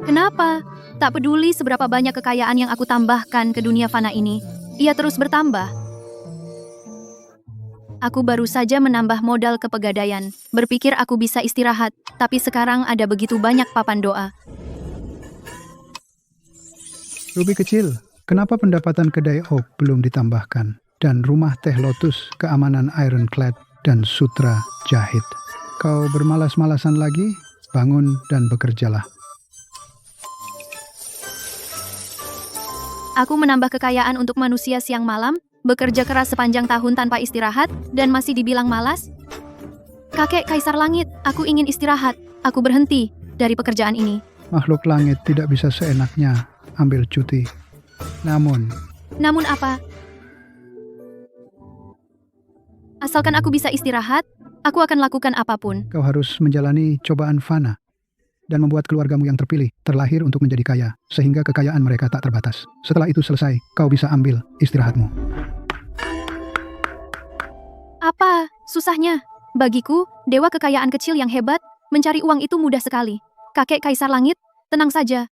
Kenapa? Tak peduli seberapa banyak kekayaan yang aku tambahkan ke dunia fana ini, ia terus bertambah. Aku baru saja menambah modal ke pegadaian, berpikir aku bisa istirahat, tapi sekarang ada begitu banyak papan doa. Ruby kecil, kenapa pendapatan kedai Oak belum ditambahkan? Dan rumah teh Lotus, keamanan Ironclad, dan sutra jahit. Kau bermalas-malasan lagi? Bangun dan bekerjalah. Aku menambah kekayaan untuk manusia siang malam, bekerja keras sepanjang tahun tanpa istirahat, dan masih dibilang malas? Kakek Kaisar Langit, aku ingin istirahat. Aku berhenti dari pekerjaan ini. Makhluk langit tidak bisa seenaknya ambil cuti. Namun apa? Asalkan aku bisa istirahat, aku akan lakukan apapun. kau harus menjalani cobaan fana dan membuat keluargamu yang terpilih terlahir untuk menjadi kaya, sehingga kekayaan mereka tak terbatas. Setelah itu selesai, kau bisa ambil istirahatmu. Apa susahnya? Bagiku, dewa kekayaan kecil yang hebat, mencari uang itu mudah sekali. Kakek Kaisar Langit, tenang saja.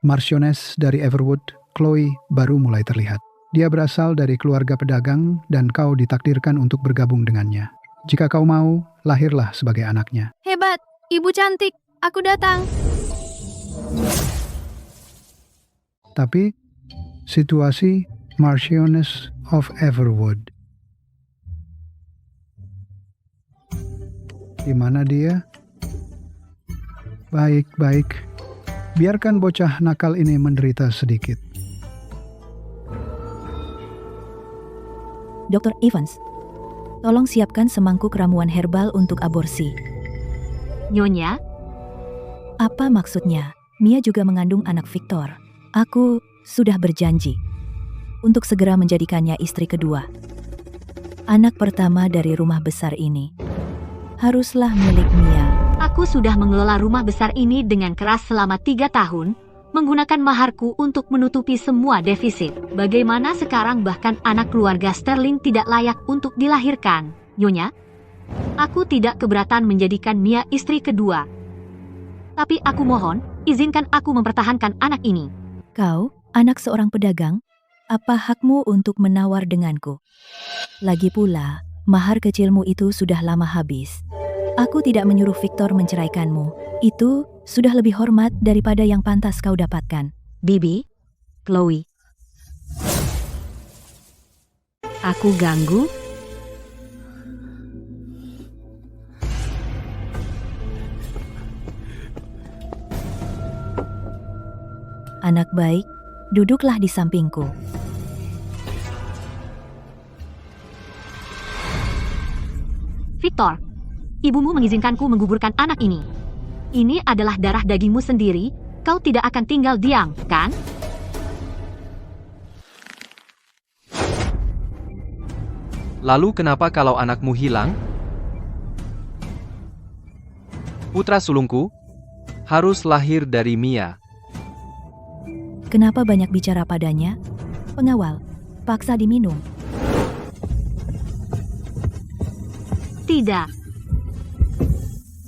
Marchioness dari Everwood, Chloe, baru mulai terlihat. Dia berasal dari keluarga pedagang dan kau ditakdirkan untuk bergabung dengannya. Jika kau mau, lahirlah sebagai anaknya. Hebat, ibu cantik, aku datang. Tapi, situasi Marchioness of Everwood. Di mana dia? Baik. Biarkan bocah nakal ini menderita sedikit. Dr. Evans, tolong siapkan semangkuk ramuan herbal untuk aborsi. Nyonya, Apa maksudnya? Mia juga mengandung anak Victor. Aku sudah berjanji untuk segera menjadikannya istri kedua. Anak pertama dari rumah besar ini haruslah milik Mia. aku sudah mengelola rumah besar ini dengan keras selama 3 tahun, menggunakan maharku untuk menutupi semua defisit. Bagaimana sekarang bahkan anak keluarga Sterling tidak layak untuk dilahirkan, Nyonya? Aku tidak keberatan menjadikan Mia istri kedua. Tapi aku mohon, izinkan aku mempertahankan anak ini. Kau, anak seorang pedagang, apa hakmu untuk menawar denganku? Lagi pula, mahar kecilmu itu sudah lama habis. Aku tidak menyuruh Victor menceraikanmu. Itu sudah lebih hormat daripada yang pantas kau dapatkan. Bibi, Chloe. Aku ganggu? Anak baik, duduklah di sampingku. Victor, ibumu mengizinkanku menggugurkan anak ini. Ini adalah darah dagingmu sendiri, kau tidak akan tinggal diam, kan? Lalu kenapa kalau anakmu hilang? Putra sulungku harus lahir dari Mia. Kenapa banyak bicara padanya? Pengawal, paksa diminum. Tidak.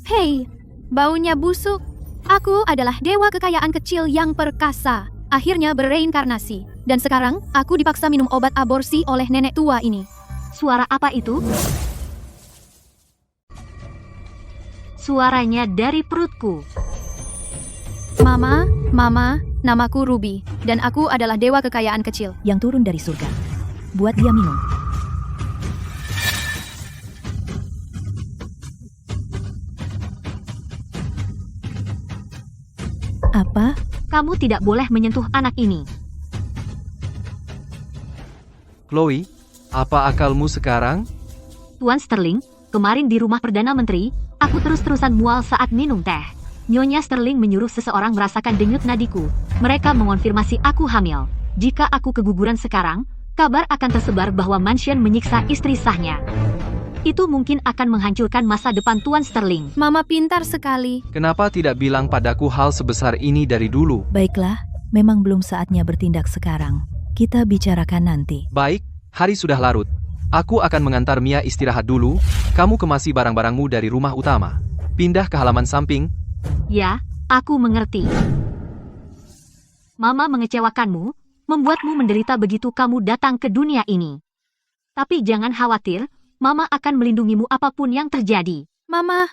Hei, baunya busuk. Aku adalah dewa kekayaan kecil yang perkasa. Akhirnya bereinkarnasi. Dan sekarang, aku dipaksa minum obat aborsi oleh nenek tua ini. Suara apa itu? Suaranya dari perutku. Mama, namaku Ruby. Dan aku adalah dewa kekayaan kecil. Yang turun dari surga. Buat dia minum. Apa? Kamu tidak boleh menyentuh anak ini. Chloe, apa akalmu sekarang? Tuan Sterling, kemarin di rumah Perdana Menteri, aku terus-terusan mual saat minum teh. Nyonya Sterling menyuruh seseorang merasakan denyut nadiku. Mereka mengonfirmasi aku hamil. Jika aku keguguran sekarang, kabar akan tersebar bahwa Mansion menyiksa istri sahnya. Itu mungkin akan menghancurkan masa depan Tuan Sterling. Mama pintar sekali. Kenapa tidak bilang padaku hal sebesar ini dari dulu? Baiklah, memang belum saatnya bertindak sekarang. Kita bicarakan nanti. Baik, hari sudah larut. Aku akan mengantar Mia istirahat dulu. Kamu kemasi barang-barangmu dari rumah utama. Pindah ke halaman samping. Ya, Aku mengerti. Mama mengecewakanmu, membuatmu menderita begitu kamu datang ke dunia ini. Tapi jangan khawatir, Mama akan melindungimu apapun yang terjadi. Mama,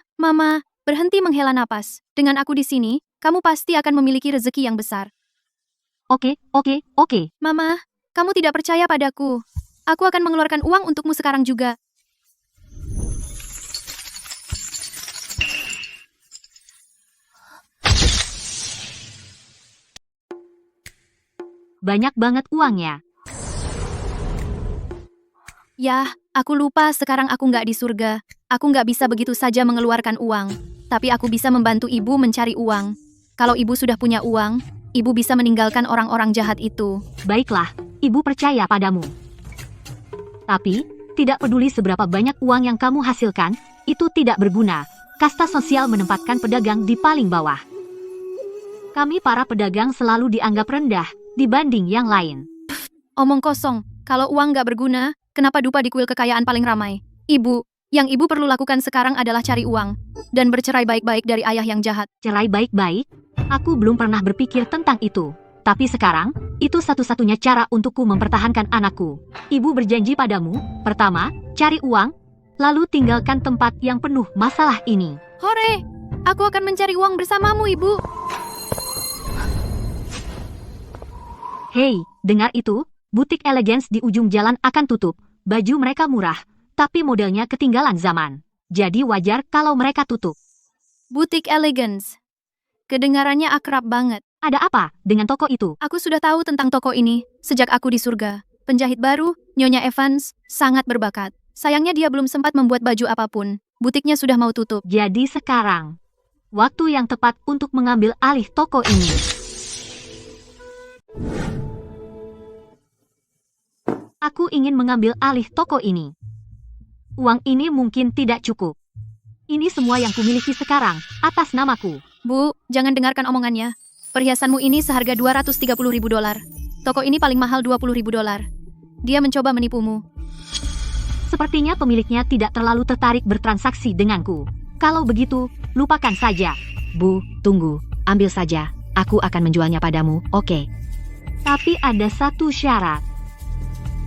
berhenti menghela napas. Dengan aku di sini, kamu pasti akan memiliki rezeki yang besar. Oke. Mama, kamu tidak percaya padaku. Aku akan mengeluarkan uang untukmu sekarang juga. Banyak banget uangnya. Yah, aku lupa sekarang aku nggak di surga. Aku nggak bisa begitu saja mengeluarkan uang. Tapi aku bisa membantu ibu mencari uang. Kalau ibu sudah punya uang, ibu bisa meninggalkan orang-orang jahat itu. Baiklah, ibu percaya padamu. Tapi, tidak peduli seberapa banyak uang yang kamu hasilkan, itu tidak berguna. Kasta sosial menempatkan pedagang di paling bawah. Kami para pedagang selalu dianggap rendah dibanding yang lain. Omong kosong, kalau uang nggak berguna, kenapa dupa di kuil kekayaan paling ramai? Ibu, yang ibu perlu lakukan sekarang adalah cari uang. Dan bercerai baik-baik dari ayah yang jahat. Cerai baik-baik? Aku belum pernah berpikir tentang itu. Tapi sekarang, itu satu-satunya cara untukku mempertahankan anakku. Ibu berjanji padamu, pertama, cari uang, lalu tinggalkan tempat yang penuh masalah ini. Hore! Aku akan mencari uang bersamamu, Ibu. Hei, dengar itu? Butik Elegance di ujung jalan akan tutup. Baju mereka murah, tapi modelnya ketinggalan zaman. Jadi wajar kalau mereka tutup. Butik Elegance. Kedengarannya akrab banget. Ada apa dengan toko itu? Aku sudah tahu tentang toko ini sejak aku di surga. Penjahit baru, Nyonya Evans, sangat berbakat. Sayangnya dia belum sempat membuat baju apapun. Butiknya sudah mau tutup. Jadi sekarang, waktu yang tepat untuk mengambil alih toko ini. Aku ingin mengambil alih toko ini. Uang ini mungkin tidak cukup. Ini semua yang kumiliki sekarang, atas namaku. Bu, jangan dengarkan omongannya. Perhiasanmu ini seharga $230.000. Toko ini paling mahal $20.000. Dia mencoba menipumu. Sepertinya pemiliknya tidak terlalu tertarik bertransaksi denganku. Kalau begitu, lupakan saja. Bu, tunggu. Ambil saja. Aku akan menjualnya padamu, oke? Tapi ada satu syarat.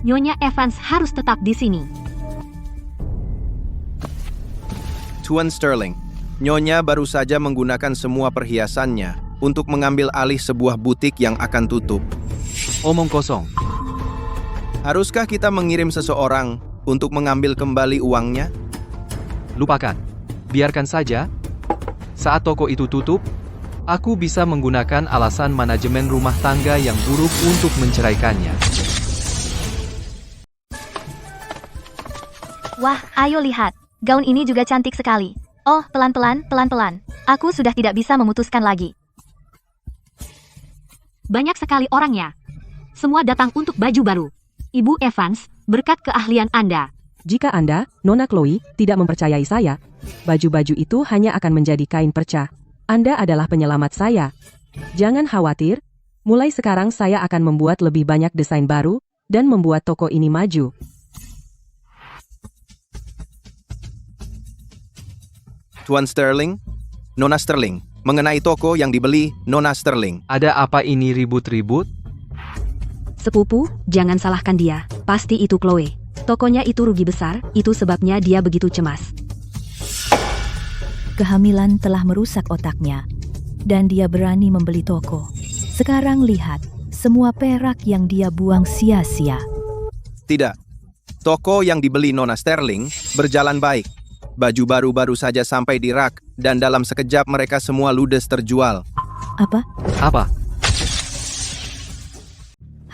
Nyonya Evans harus tetap di sini. Tuan Sterling, Nyonya baru saja menggunakan semua perhiasannya untuk mengambil alih sebuah butik yang akan tutup. Omong kosong. Haruskah kita mengirim seseorang untuk mengambil kembali uangnya? Lupakan. Biarkan saja. Saat toko itu tutup, aku bisa menggunakan alasan manajemen rumah tangga yang buruk untuk menceraikannya. Wah, ayo lihat. Gaun ini juga cantik sekali. Oh, pelan-pelan. Aku sudah tidak bisa memutuskan lagi. Banyak sekali orangnya. Semua datang untuk baju baru. Ibu Evans, berkat keahlian Anda. Jika Anda, Nona Chloe, tidak mempercayai saya, baju-baju itu hanya akan menjadi kain perca. Anda adalah penyelamat saya. Jangan khawatir, mulai sekarang saya akan membuat lebih banyak desain baru, dan membuat toko ini maju. Tuan Sterling, Nona Sterling, mengenai toko yang dibeli Nona Sterling. Ada apa ini ribut-ribut? Sepupu, jangan salahkan dia. Pasti itu Chloe. Tokonya itu rugi besar, itu sebabnya dia begitu cemas. Kehamilan telah merusak otaknya, dan dia berani membeli toko. Sekarang lihat, semua perak yang dia buang sia-sia. Tidak. Toko yang dibeli Nona Sterling berjalan baik. Baju baru-baru saja sampai di rak, dan dalam sekejap mereka semua ludes terjual. Apa? Apa?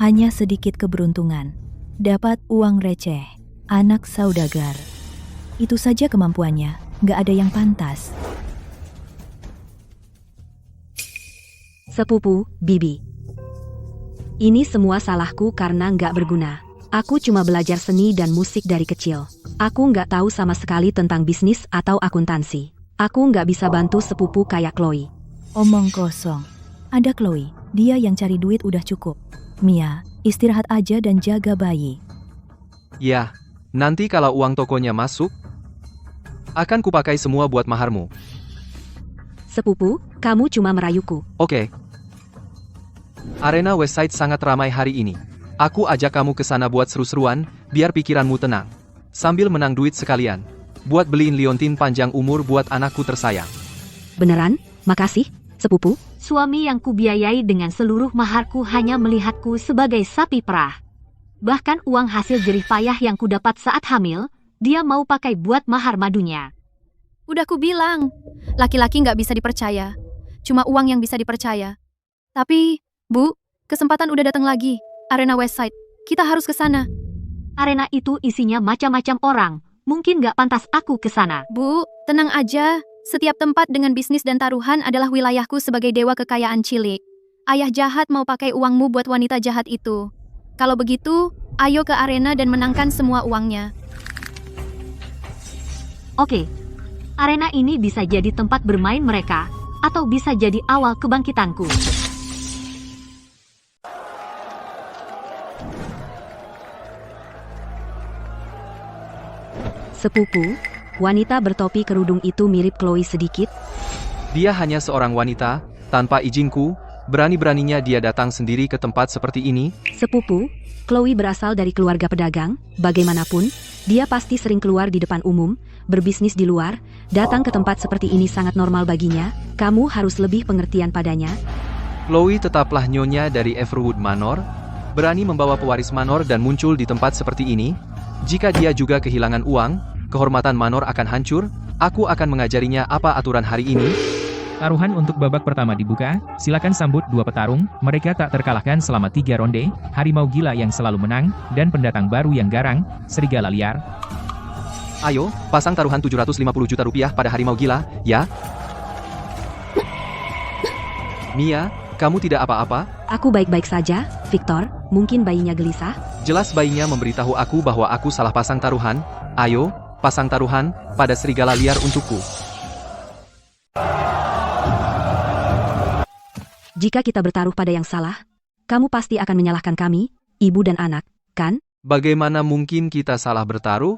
Hanya sedikit keberuntungan. Dapat uang receh. Anak saudagar. Itu saja kemampuannya. Nggak ada yang pantas. Sepupu, Bibi. Ini semua salahku karena nggak berguna. Aku cuma belajar seni dan musik dari kecil. Aku nggak tahu sama sekali tentang bisnis atau akuntansi. Aku nggak bisa bantu sepupu kayak Chloe. Omong kosong. Ada Chloe, dia yang cari duit udah cukup. Mia, istirahat aja dan jaga bayi. Ya, nanti kalau uang tokonya masuk, akan kupakai semua buat maharmu. Sepupu, kamu cuma merayuku. Oke. Arena Westside sangat ramai hari ini. Aku ajak kamu ke sana buat seru-seruan, biar pikiranmu tenang. Sambil menang duit sekalian. Buat beliin liontin panjang umur buat anakku tersayang. Beneran? Makasih, sepupu. Suami yang kubiayai dengan seluruh maharku hanya melihatku sebagai sapi perah. Bahkan uang hasil jerih payah yang kudapat saat hamil, dia mau pakai buat mahar madunya. Udah ku bilang, laki-laki nggak bisa dipercaya. Cuma uang yang bisa dipercaya. Tapi, Bu, kesempatan udah datang lagi. Arena Westside, kita harus ke sana. Arena itu isinya macam-macam orang, mungkin nggak pantas aku ke sana. Bu, tenang aja. Setiap tempat dengan bisnis dan taruhan adalah wilayahku sebagai dewa kekayaan cilik. Ayah jahat mau pakai uangmu buat wanita jahat itu. Kalau begitu, ayo ke arena dan menangkan semua uangnya. Oke, arena ini bisa jadi tempat bermain mereka, atau bisa jadi awal kebangkitanku. Sepupu, wanita bertopi kerudung itu mirip Chloe sedikit. Dia hanya seorang wanita, tanpa izinku, berani-beraninya dia datang sendiri ke tempat seperti ini. Sepupu, Chloe berasal dari keluarga pedagang, bagaimanapun, dia pasti sering keluar di depan umum, berbisnis di luar, datang ke tempat seperti ini sangat normal baginya, kamu harus lebih pengertian padanya. Chloe tetaplah nyonya dari Everwood Manor, berani membawa pewaris Manor dan muncul di tempat seperti ini. Jika dia juga kehilangan uang, kehormatan Manor akan hancur, aku akan mengajarinya apa aturan hari ini. Taruhan untuk babak pertama dibuka, silakan sambut dua petarung, mereka tak terkalahkan selama 3 ronde, harimau gila yang selalu menang, dan pendatang baru yang garang, serigala liar. Ayo, pasang taruhan 750 juta rupiah pada harimau gila, ya? Mia, kamu tidak apa-apa? Aku baik-baik saja, Victor, mungkin bayinya gelisah? Jelas bayinya memberitahu aku bahwa aku salah pasang taruhan. Ayo, pasang taruhan pada serigala liar untukku. Jika kita bertaruh pada yang salah, kamu pasti akan menyalahkan kami, ibu dan anak, kan? Bagaimana mungkin kita salah bertaruh?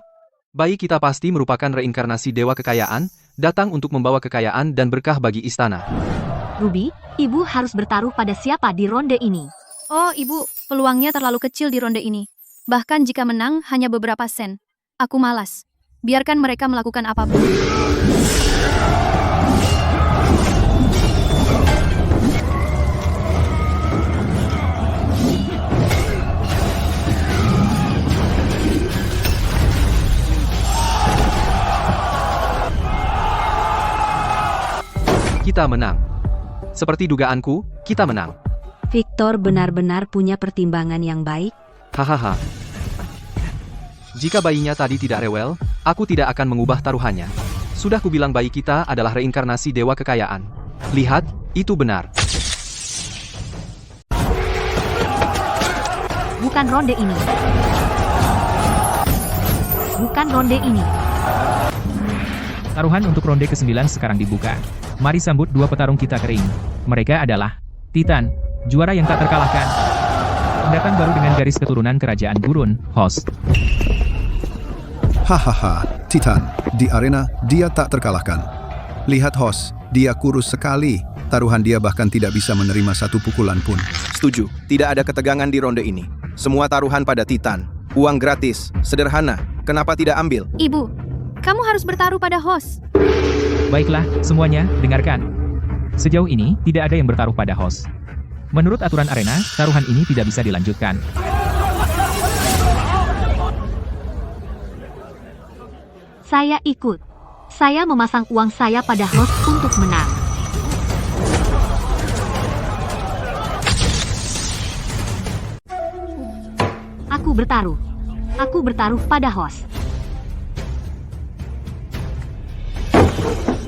Bayi kita pasti merupakan reinkarnasi dewa kekayaan, datang untuk membawa kekayaan dan berkah bagi istana. Ruby, ibu harus bertaruh pada siapa di ronde ini? Oh, Ibu, peluangnya terlalu kecil di ronde ini. Bahkan jika menang hanya beberapa sen. Aku malas. Biarkan mereka melakukan apapun. Kita menang. Seperti dugaanku, kita menang. Victor benar-benar punya pertimbangan yang baik. Hahaha. Jika bayinya tadi tidak rewel, aku tidak akan mengubah taruhannya. Sudah kubilang bayi kita adalah reinkarnasi dewa kekayaan. Lihat, itu benar. Bukan ronde ini. Bukan ronde ini. Taruhan untuk ronde ke-9 sekarang dibuka. Mari sambut dua petarung kita kering. Mereka adalah Titan, juara yang tak terkalahkan. Pendatang baru dengan garis keturunan kerajaan gurun, host. Hahaha, Titan, di arena dia tak terkalahkan. Lihat host, dia kurus sekali. Taruhan dia bahkan tidak bisa menerima satu pukulan pun. Setuju, tidak ada ketegangan di ronde ini. Semua taruhan pada Titan. Uang gratis, sederhana. Kenapa tidak ambil? Ibu, kamu harus bertaruh pada host. Baiklah, semuanya, dengarkan. Sejauh ini, tidak ada yang bertaruh pada host. Menurut aturan arena, taruhan ini tidak bisa dilanjutkan. Saya ikut. Saya memasang uang saya pada host untuk menang. Aku bertaruh. Aku bertaruh pada host.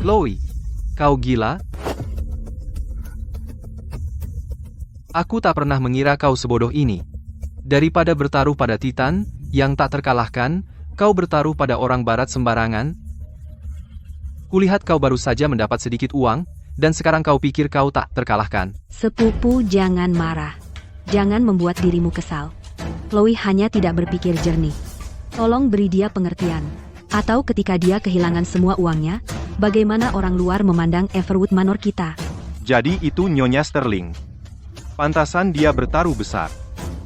Chloe, kau gila? Aku tak pernah mengira kau sebodoh ini. Daripada bertaruh pada Titan, yang tak terkalahkan, kau bertaruh pada orang barat sembarangan. Kulihat kau baru saja mendapat sedikit uang, dan sekarang kau pikir kau tak terkalahkan. Sepupu, jangan marah. Jangan membuat dirimu kesal. Chloe hanya tidak berpikir jernih. Tolong beri dia pengertian. Atau ketika dia kehilangan semua uangnya, Bagaimana orang luar memandang Everwood Manor kita? Jadi itu Nyonya Sterling. Pantasan dia bertaruh besar.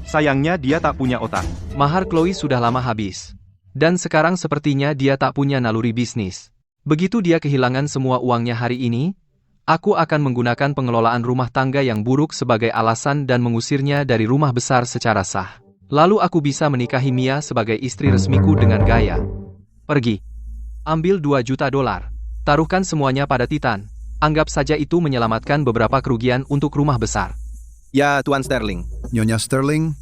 Sayangnya dia tak punya otak. Mahar Chloe sudah lama habis. Dan sekarang sepertinya dia tak punya naluri bisnis. Begitu dia kehilangan semua uangnya hari ini, aku akan menggunakan pengelolaan rumah tangga yang buruk sebagai alasan dan mengusirnya dari rumah besar secara sah. Lalu aku bisa menikahi Mia sebagai istri resmiku dengan gaya. Pergi. Ambil $2 juta. Taruhkan semuanya pada Titan. Anggap saja itu menyelamatkan beberapa kerugian untuk rumah besar. Ya, Tuan Sterling. Nyonya Sterling,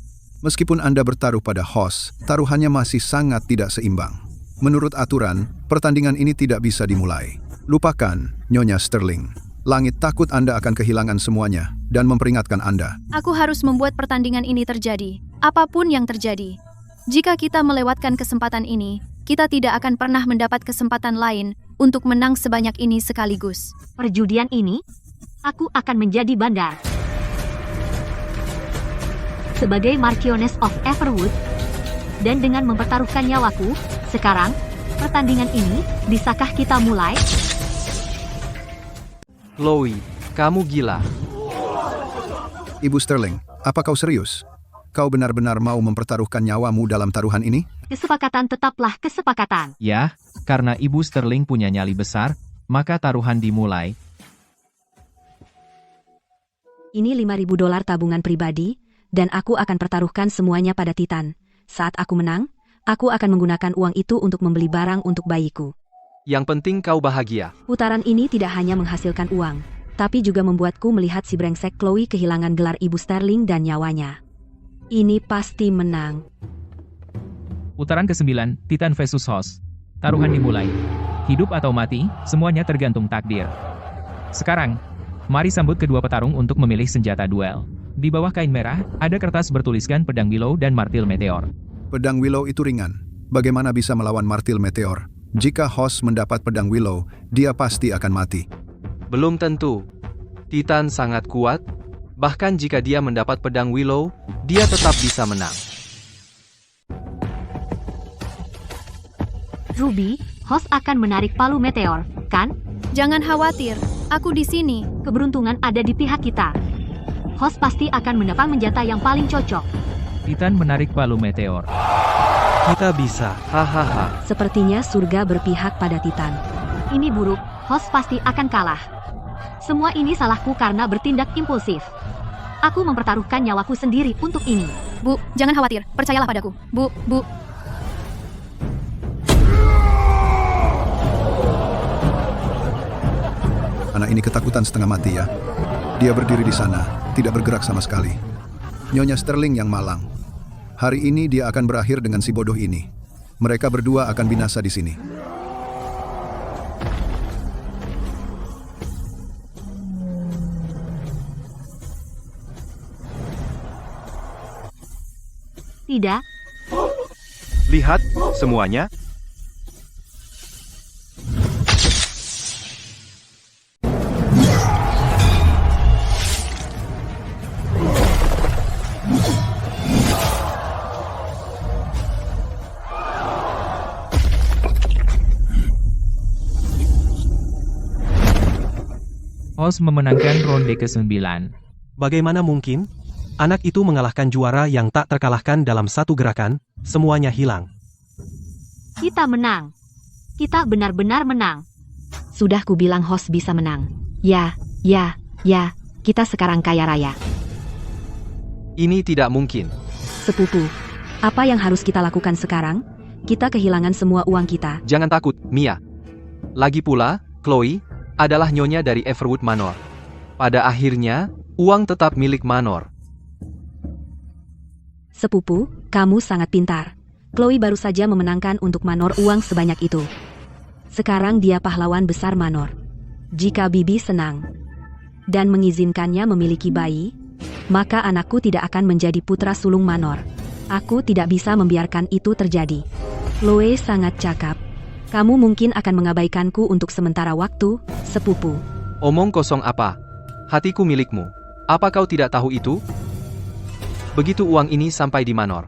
meskipun Anda bertaruh pada Hoss, taruhannya masih sangat tidak seimbang. Menurut aturan, pertandingan ini tidak bisa dimulai. Lupakan, Nyonya Sterling. Langit takut Anda akan kehilangan semuanya dan memperingatkan Anda. Aku harus membuat pertandingan ini terjadi, apapun yang terjadi. Jika kita melewatkan kesempatan ini, kita tidak akan pernah mendapat kesempatan lain untuk menang sebanyak ini sekaligus. Perjudian ini, aku akan menjadi bandar. Sebagai Marchioness of Everwood, dan dengan mempertaruhkan nyawaku, sekarang, pertandingan ini, bisakah kita mulai? Chloe, kamu gila. Ibu Sterling, apa kau serius? Kau benar-benar mau mempertaruhkan nyawamu dalam taruhan ini? Kesepakatan tetaplah kesepakatan. Ya, karena Ibu Sterling punya nyali besar, maka taruhan dimulai. Ini $5.000 tabungan pribadi, dan aku akan pertaruhkan semuanya pada Titan. Saat aku menang, aku akan menggunakan uang itu untuk membeli barang untuk bayiku. Yang penting kau bahagia. Putaran ini tidak hanya menghasilkan uang, tapi juga membuatku melihat si brengsek Chloe kehilangan gelar Ibu Sterling dan nyawanya. Ini pasti menang. Putaran ke-9, Titan versus Hoss. Taruhan dimulai. Hidup atau mati, semuanya tergantung takdir. Sekarang, mari sambut kedua petarung untuk memilih senjata duel. Di bawah kain merah, ada kertas bertuliskan pedang Willow dan martil meteor. Pedang Willow itu ringan. Bagaimana bisa melawan martil meteor? Jika Hoss mendapat pedang Willow, dia pasti akan mati. Belum tentu. Titan sangat kuat, bahkan jika dia mendapat pedang Willow, dia tetap bisa menang. Ruby, Hoss akan menarik palu meteor, kan? Jangan khawatir, aku di sini. Keberuntungan ada di pihak kita. Hoss pasti akan mendapat senjata yang paling cocok. Titan menarik palu meteor. Kita bisa, hahaha. Sepertinya surga berpihak pada Titan. Ini buruk, Hoss pasti akan kalah. Semua ini salahku karena bertindak impulsif. Aku mempertaruhkan nyawaku sendiri untuk ini. Bu, jangan khawatir, percayalah padaku. Bu. Anak ini ketakutan setengah mati ya. Dia berdiri di sana, tidak bergerak sama sekali. Nyonya Sterling yang malang. Hari ini dia akan berakhir dengan si bodoh ini. Mereka berdua akan binasa di sini. Tidak, Lihat, semuanya. Hoss memenangkan ronde ke-9. Bagaimana mungkin? Anak itu mengalahkan juara yang tak terkalahkan dalam satu gerakan, semuanya hilang. kita menang. Kita benar-benar menang. Sudah kubilang Hoss bisa menang. Ya, kita sekarang kaya raya. Ini tidak mungkin. Sepupu, apa yang harus kita lakukan sekarang? Kita kehilangan semua uang kita. Jangan takut, Mia. Lagi pula, Chloe adalah nyonya dari Everwood Manor. Pada akhirnya, uang tetap milik Manor. Sepupu, kamu sangat pintar. Chloe baru saja memenangkan untuk Manor uang sebanyak itu. Sekarang dia pahlawan besar Manor. Jika Bibi senang dan mengizinkannya memiliki bayi, maka anakku tidak akan menjadi putra sulung Manor. Aku tidak bisa membiarkan itu terjadi. Chloe sangat cakap. Kamu mungkin akan mengabaikanku untuk sementara waktu, sepupu. Omong kosong apa? Hatiku milikmu. Apa kau tidak tahu itu? Begitu uang ini sampai di Manor,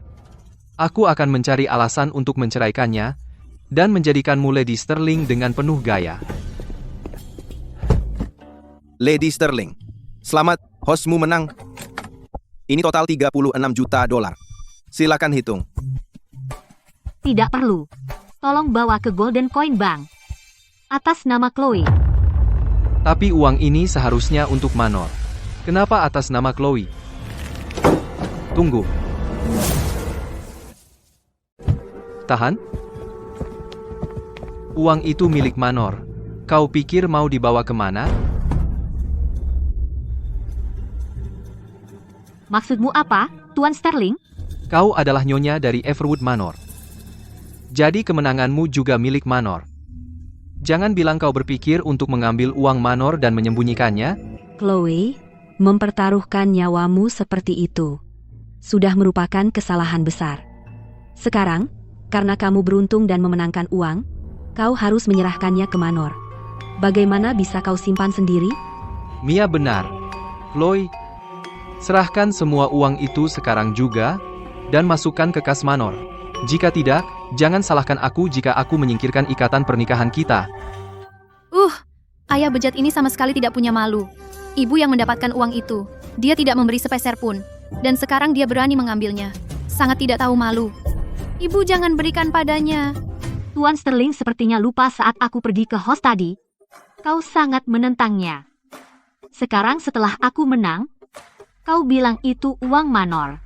aku akan mencari alasan untuk menceraikannya dan menjadikanmu Lady Sterling dengan penuh gaya. Lady Sterling. Selamat, hostmu menang. Ini total 36 juta dolar. Silakan hitung. Tidak perlu. Tolong bawa ke Golden Coin Bank. Atas nama Chloe. Tapi uang ini seharusnya untuk Manor. Kenapa atas nama Chloe? Tunggu. Tahan. Uang itu milik Manor. Kau pikir mau dibawa kemana? Maksudmu apa, Tuan Sterling? Kau adalah nyonya dari Everwood Manor. Jadi kemenanganmu juga milik Manor. Jangan bilang kau berpikir untuk mengambil uang Manor dan menyembunyikannya. Chloe, mempertaruhkan nyawamu seperti itu sudah merupakan kesalahan besar. Sekarang, karena kamu beruntung dan memenangkan uang, kau harus menyerahkannya ke Manor. Bagaimana bisa kau simpan sendiri? Mia benar. Chloe, serahkan semua uang itu sekarang juga, dan masukkan ke kas Manor. Jika tidak, jangan salahkan aku jika aku menyingkirkan ikatan pernikahan kita. Ayah bejat ini sama sekali tidak punya malu. Ibu yang mendapatkan uang itu. Dia tidak memberi sepeser pun. Dan sekarang dia berani mengambilnya. Sangat tidak tahu malu. Ibu jangan berikan padanya. Tuan Sterling sepertinya lupa saat aku pergi ke host tadi. Kau sangat menentangnya. Sekarang setelah aku menang, kau bilang itu uang Manor.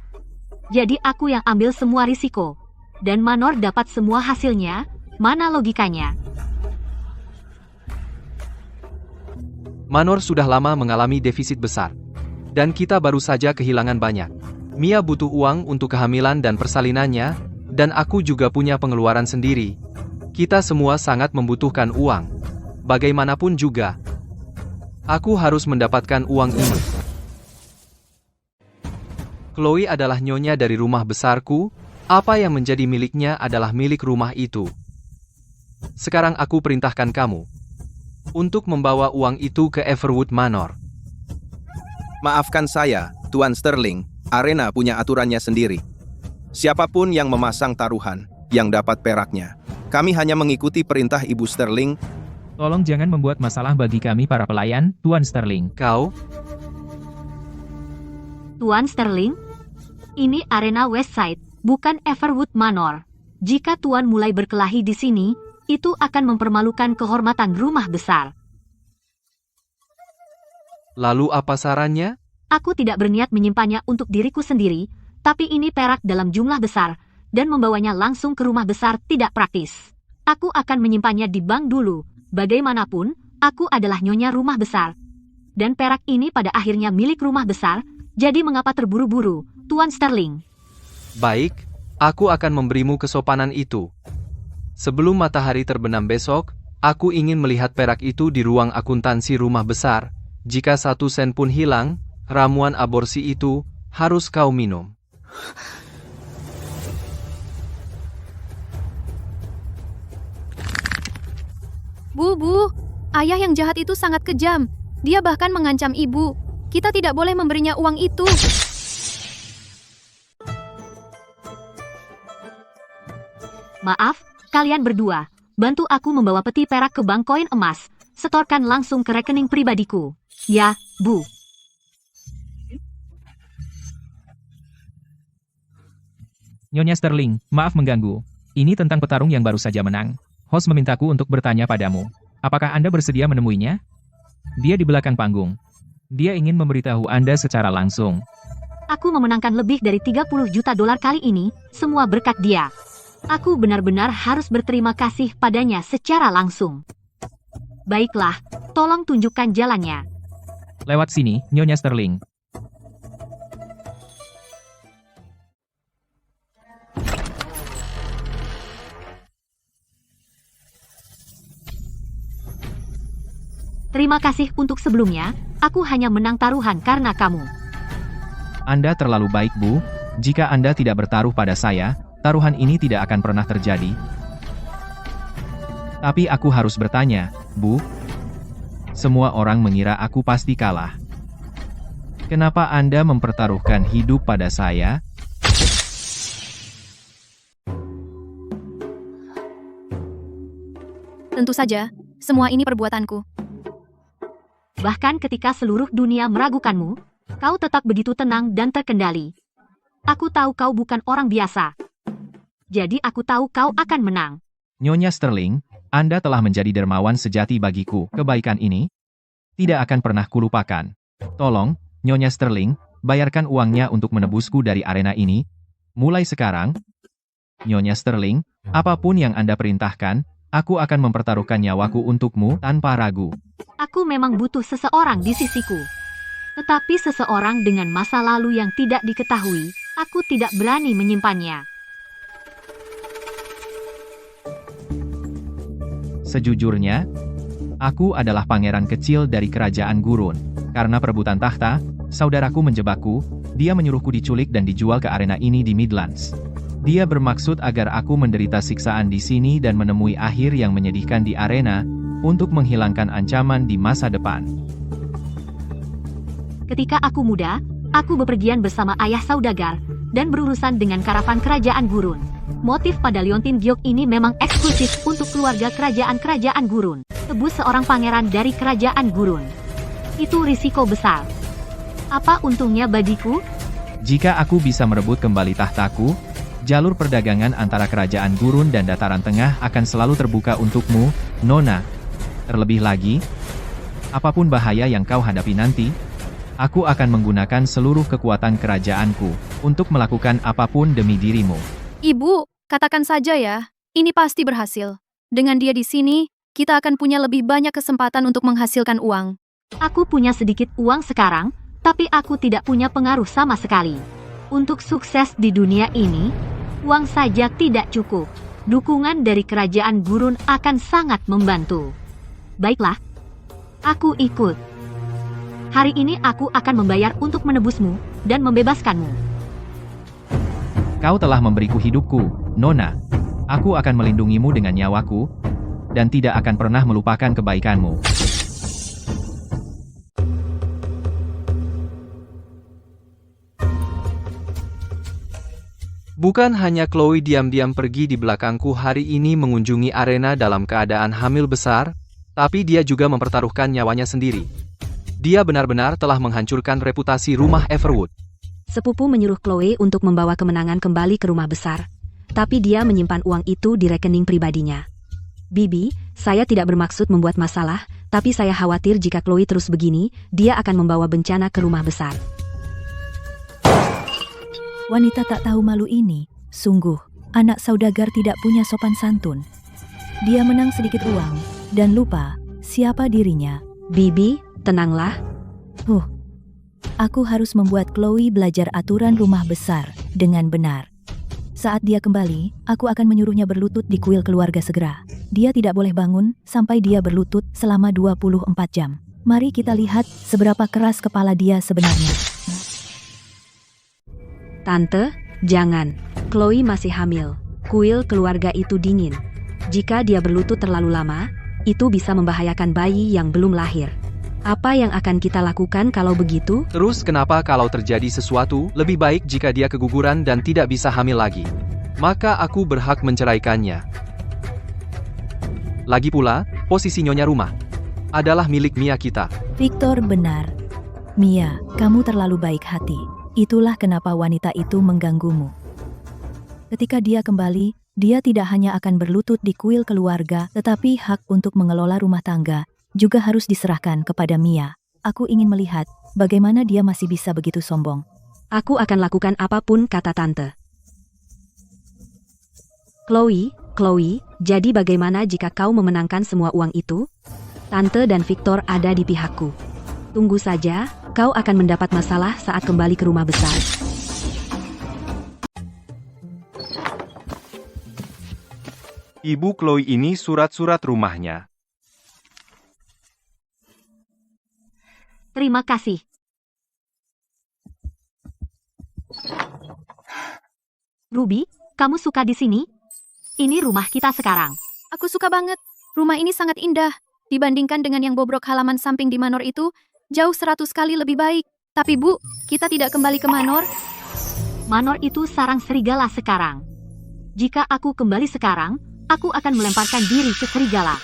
Jadi aku yang ambil semua risiko. Dan Manor dapat semua hasilnya, mana logikanya? Manor sudah lama mengalami defisit besar. Dan kita baru saja kehilangan banyak. Mia butuh uang untuk kehamilan dan persalinannya, dan aku juga punya pengeluaran sendiri. Kita semua sangat membutuhkan uang. Bagaimanapun juga, aku harus mendapatkan uang ini. Chloe adalah nyonya dari rumah besarku. Apa yang menjadi miliknya adalah milik rumah itu. Sekarang aku perintahkan kamu untuk membawa uang itu ke Everwood Manor. Maafkan saya, Tuan Sterling. Arena punya aturannya sendiri. Siapapun yang memasang taruhan, yang dapat peraknya. Kami hanya mengikuti perintah Ibu Sterling. Tolong jangan membuat masalah bagi kami para pelayan, Tuan Sterling. Kau? Tuan Sterling? Ini arena Westside, bukan Everwood Manor. Jika Tuan mulai berkelahi di sini, itu akan mempermalukan kehormatan rumah besar. Lalu apa sarannya? Aku tidak berniat menyimpannya untuk diriku sendiri, tapi ini perak dalam jumlah besar, dan membawanya langsung ke rumah besar tidak praktis. Aku akan menyimpannya di bank dulu. Bagaimanapun, aku adalah nyonya rumah besar. Dan perak ini pada akhirnya milik rumah besar, jadi mengapa terburu-buru, Tuan Sterling? Baik, aku akan memberimu kesopanan itu. Sebelum matahari terbenam besok, aku ingin melihat perak itu di ruang akuntansi rumah besar. Jika 1 sen pun hilang, ramuan aborsi itu harus kau minum. Bu, ayah yang jahat itu sangat kejam. Dia bahkan mengancam ibu. Kita tidak boleh memberinya uang itu. Maaf, kalian berdua. Bantu aku membawa peti perak ke bank koin emas. Setorkan langsung ke rekening pribadiku. Ya, Bu. Nyonya Sterling, maaf mengganggu. Ini tentang petarung yang baru saja menang. Host memintaku untuk bertanya padamu. Apakah Anda bersedia menemuinya? Dia di belakang panggung. Dia ingin memberitahu Anda secara langsung. Aku memenangkan lebih dari 30 juta dolar kali ini, semua berkat dia. Aku benar-benar harus berterima kasih padanya secara langsung. Baiklah, tolong tunjukkan jalannya. Lewat sini, Nyonya Sterling. Terima kasih untuk sebelumnya, aku hanya menang taruhan karena kamu. Anda terlalu baik, Bu. Jika Anda tidak bertaruh pada saya, taruhan ini tidak akan pernah terjadi. Tapi aku harus bertanya, Bu. Semua orang mengira aku pasti kalah. Kenapa Anda mempertaruhkan hidup pada saya? Tentu saja, semua ini perbuatanku. Bahkan ketika seluruh dunia meragukanmu, kau tetap begitu tenang dan terkendali. Aku tahu kau bukan orang biasa. Jadi aku tahu kau akan menang. Nyonya Sterling, Anda telah menjadi dermawan sejati bagiku. Kebaikan ini tidak akan pernah kulupakan. Tolong, Nyonya Sterling, bayarkan uangnya untuk menebusku dari arena ini. Mulai sekarang, Nyonya Sterling, apapun yang Anda perintahkan, aku akan mempertaruhkan nyawaku untukmu tanpa ragu. Aku memang butuh seseorang di sisiku. Tetapi seseorang dengan masa lalu yang tidak diketahui, aku tidak berani menyimpannya. Sejujurnya, aku adalah pangeran kecil dari kerajaan gurun. Karena perebutan tahta, saudaraku menjebakku, dia menyuruhku diculik dan dijual ke arena ini di Midlands. Dia bermaksud agar aku menderita siksaan di sini dan menemui akhir yang menyedihkan di arena, untuk menghilangkan ancaman di masa depan. Ketika aku muda, aku bepergian bersama ayah saudagar, dan berurusan dengan karavan kerajaan gurun. Motif pada Liontin Giok ini memang eksklusif untuk keluarga kerajaan-kerajaan gurun. Tebus seorang pangeran dari kerajaan gurun. Itu risiko besar. Apa untungnya bagiku? Jika aku bisa merebut kembali tahtaku, jalur perdagangan antara kerajaan gurun dan dataran tengah akan selalu terbuka untukmu, Nona. Terlebih lagi, apapun bahaya yang kau hadapi nanti, aku akan menggunakan seluruh kekuatan kerajaanku untuk melakukan apapun demi dirimu. Ibu, katakan saja ya, ini pasti berhasil. Dengan dia di sini, kita akan punya lebih banyak kesempatan untuk menghasilkan uang. Aku punya sedikit uang sekarang, tapi aku tidak punya pengaruh sama sekali. Untuk sukses di dunia ini, uang saja tidak cukup. Dukungan dari kerajaan gurun akan sangat membantu. Baiklah, aku ikut. Hari ini aku akan membayar untuk menebusmu dan membebaskanmu. Kau telah memberiku hidupku, Nona. Aku akan melindungimu dengan nyawaku, dan tidak akan pernah melupakan kebaikanmu. Bukan hanya Chloe diam-diam pergi di belakangku hari ini mengunjungi arena dalam keadaan hamil besar, tapi dia juga mempertaruhkan nyawanya sendiri. Dia benar-benar telah menghancurkan reputasi rumah Everwood. Sepupu menyuruh Chloe untuk membawa kemenangan kembali ke rumah besar. Tapi dia menyimpan uang itu di rekening pribadinya. Bibi, saya tidak bermaksud membuat masalah, tapi saya khawatir jika Chloe terus begini, dia akan membawa bencana ke rumah besar. Wanita tak tahu malu ini, sungguh, anak saudagar tidak punya sopan santun. Dia menang sedikit uang, dan lupa siapa dirinya. Bibi, tenanglah. Aku harus membuat Chloe belajar aturan rumah besar dengan benar. Saat dia kembali, aku akan menyuruhnya berlutut di kuil keluarga segera. Dia tidak boleh bangun sampai dia berlutut selama 24 jam. Mari kita lihat seberapa keras kepala dia sebenarnya. Tante, jangan. Chloe masih hamil. Kuil keluarga itu dingin. Jika dia berlutut terlalu lama, itu bisa membahayakan bayi yang belum lahir. Apa yang akan kita lakukan kalau begitu? Terus kenapa kalau terjadi sesuatu, lebih baik jika dia keguguran dan tidak bisa hamil lagi? Maka aku berhak menceraikannya. Lagi pula, posisi nyonya rumah adalah milik Mia kita. Victor benar. Mia, kamu terlalu baik hati. Itulah kenapa wanita itu mengganggumu. Ketika dia kembali, dia tidak hanya akan berlutut di kuil keluarga, tetapi hak untuk mengelola rumah tangga juga harus diserahkan kepada Mia. Aku ingin melihat bagaimana dia masih bisa begitu sombong. Aku akan lakukan apapun kata tante. Chloe, jadi bagaimana jika kau memenangkan semua uang itu? Tante dan Victor ada di pihakku. Tunggu saja, kau akan mendapat masalah saat kembali ke rumah besar. Ibu Chloe ini surat-surat rumahnya. Terima kasih. Ruby, kamu suka di sini? Ini rumah kita sekarang. Aku suka banget. Rumah ini sangat indah. Dibandingkan dengan yang bobrok halaman samping di Manor itu, jauh 100 kali lebih baik. Tapi Bu, kita tidak kembali ke Manor. Manor itu sarang serigala sekarang. Jika aku kembali sekarang, aku akan melemparkan diri ke serigala.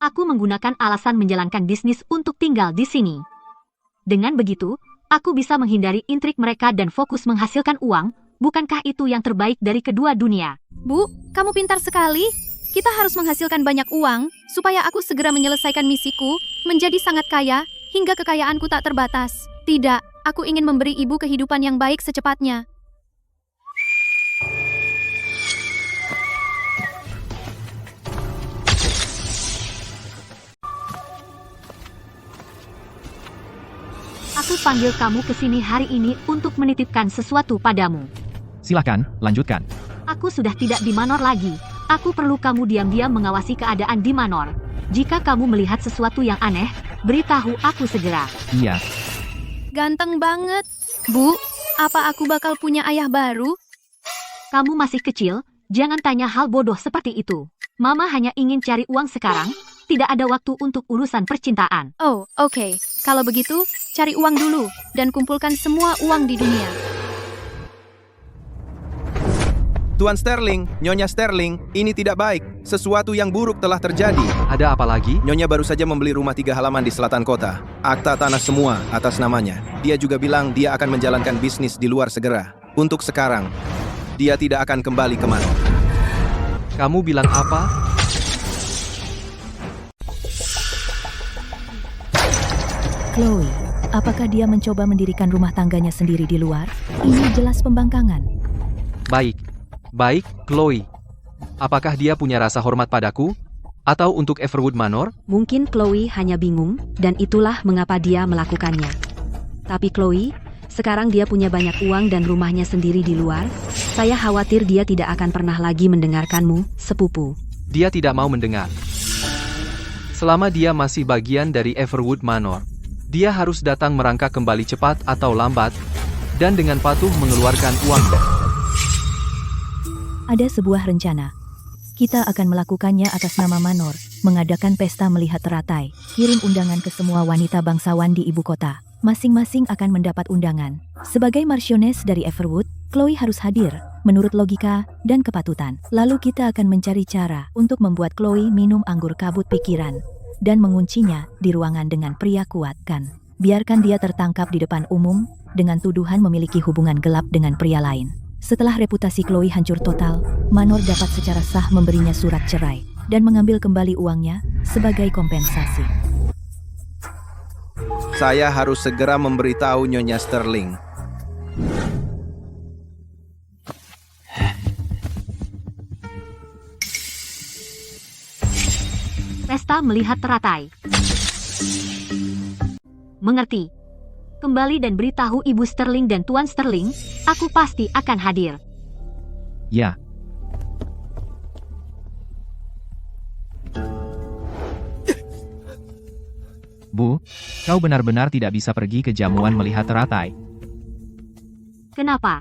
Aku menggunakan alasan menjalankan bisnis untuk tinggal di sini. Dengan begitu, aku bisa menghindari intrik mereka dan fokus menghasilkan uang. Bukankah itu yang terbaik dari kedua dunia? Bu, kamu pintar sekali. Kita harus menghasilkan banyak uang, supaya aku segera menyelesaikan misiku, menjadi sangat kaya, hingga kekayaanku tak terbatas. Tidak, aku ingin memberi ibu kehidupan yang baik secepatnya. Aku panggil kamu ke sini hari ini untuk menitipkan sesuatu padamu. Silahkan, lanjutkan. Aku sudah tidak di Manor lagi. Aku perlu kamu diam-diam mengawasi keadaan di Manor. Jika kamu melihat sesuatu yang aneh, beritahu aku segera. Iya. Ganteng banget. Bu, apa aku bakal punya ayah baru? Kamu masih kecil, jangan tanya hal bodoh seperti itu. Mama hanya ingin cari uang sekarang, tidak ada waktu untuk urusan percintaan. Oh, oke. Kalau begitu, cari uang dulu, dan kumpulkan semua uang di dunia. Tuan Sterling, Nyonya Sterling, ini tidak baik. Sesuatu yang buruk telah terjadi. Ada apa lagi? Nyonya baru saja membeli rumah 3 halaman di selatan kota. Akta tanah semua atas namanya. Dia juga bilang dia akan menjalankan bisnis di luar segera. Untuk sekarang, dia tidak akan kembali ke Manor. Kamu bilang apa? Chloe, apakah dia mencoba mendirikan rumah tangganya sendiri di luar? Ini jelas pembangkangan. Baik, Chloe. Apakah dia punya rasa hormat padaku? Atau untuk Everwood Manor? Mungkin Chloe hanya bingung, dan itulah mengapa dia melakukannya. Tapi Chloe, sekarang dia punya banyak uang dan rumahnya sendiri di luar. Saya khawatir dia tidak akan pernah lagi mendengarkanmu, sepupu. Dia tidak mau mendengar. Selama dia masih bagian dari Everwood Manor, dia harus datang merangkak kembali cepat atau lambat, dan dengan patuh mengeluarkan uang. Ada sebuah rencana. Kita akan melakukannya atas nama Manor, mengadakan pesta melihat teratai, kirim undangan ke semua wanita bangsawan di ibu kota. Masing-masing akan mendapat undangan. Sebagai marchioness dari Everwood, Chloe harus hadir, menurut logika dan kepatutan. Lalu kita akan mencari cara untuk membuat Chloe minum anggur kabut pikiran, dan menguncinya di ruangan dengan pria kuat, kan? Biarkan dia tertangkap di depan umum, dengan tuduhan memiliki hubungan gelap dengan pria lain. Setelah reputasi Chloe hancur total, Manor dapat secara sah memberinya surat cerai dan mengambil kembali uangnya sebagai kompensasi. Saya harus segera memberitahu Nyonya Sterling. Pesta melihat teratai. Mengerti. Kembali dan beritahu Ibu Sterling dan Tuan Sterling, aku pasti akan hadir. Ya. Bu, kau benar-benar tidak bisa pergi ke jamuan melihat teratai. Kenapa?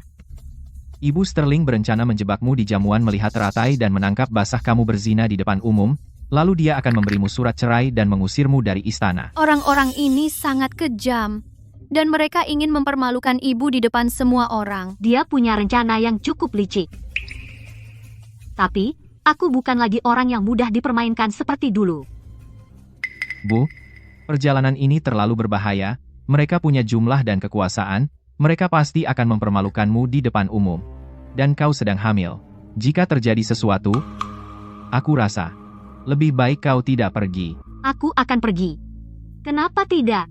Ibu Sterling berencana menjebakmu di jamuan melihat teratai dan menangkap basah kamu berzina di depan umum, lalu dia akan memberimu surat cerai dan mengusirmu dari istana. Orang-orang ini sangat kejam. Dan mereka ingin mempermalukan ibu di depan semua orang. Dia punya rencana yang cukup licik. Tapi, aku bukan lagi orang yang mudah dipermainkan seperti dulu. Bu, perjalanan ini terlalu berbahaya, mereka punya jumlah dan kekuasaan, mereka pasti akan mempermalukanmu di depan umum. Dan kau sedang hamil. Jika terjadi sesuatu, aku rasa, lebih baik kau tidak pergi. Aku akan pergi. Kenapa tidak?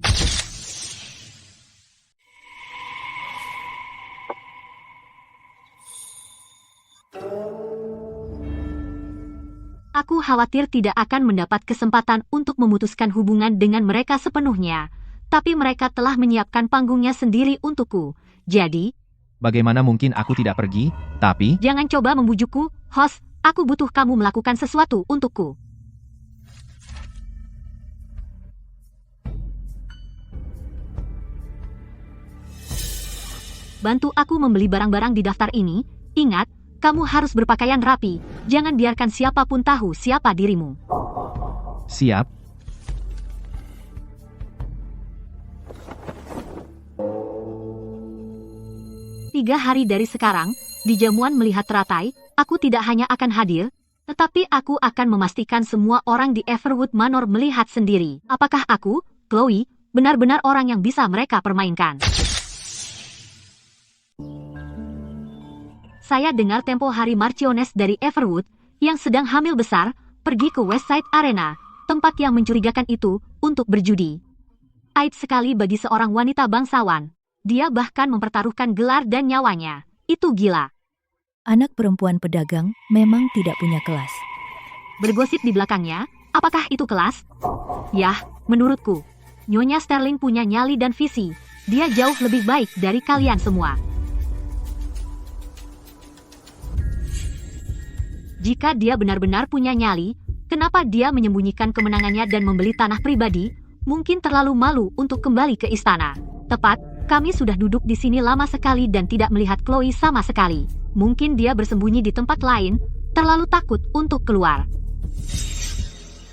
Aku khawatir tidak akan mendapat kesempatan untuk memutuskan hubungan dengan mereka sepenuhnya. Tapi mereka telah menyiapkan panggungnya sendiri untukku. Jadi, Bagaimana mungkin aku tidak pergi, tapi... Jangan coba membujukku, host. Aku butuh kamu melakukan sesuatu untukku. Bantu aku membeli barang-barang di daftar ini. Ingat, kamu harus berpakaian rapi. Jangan biarkan siapapun tahu siapa dirimu. Siap. Tiga hari dari sekarang, di jamuan melihat teratai, aku tidak hanya akan hadir, Tetapi aku akan memastikan semua orang di Everwood Manor melihat sendiri. Apakah aku, Chloe, benar-benar orang yang bisa mereka permainkan. Saya dengar tempo hari Marchioness dari Everwood, yang sedang hamil besar, pergi ke Westside Arena, tempat yang mencurigakan itu, untuk berjudi. Aib sekali bagi seorang wanita bangsawan. Dia bahkan mempertaruhkan gelar dan nyawanya. Itu gila. Anak perempuan pedagang memang tidak punya kelas. Bergosip di belakangnya, apakah itu kelas? Yah, menurutku, Nyonya Sterling punya nyali dan visi. Dia jauh lebih baik dari kalian semua. Jika dia benar-benar punya nyali, kenapa dia menyembunyikan kemenangannya dan membeli tanah pribadi? Mungkin terlalu malu untuk kembali ke istana. Tepat, kami sudah duduk di sini lama sekali dan tidak melihat Chloe sama sekali. Mungkin dia bersembunyi di tempat lain, terlalu takut untuk keluar.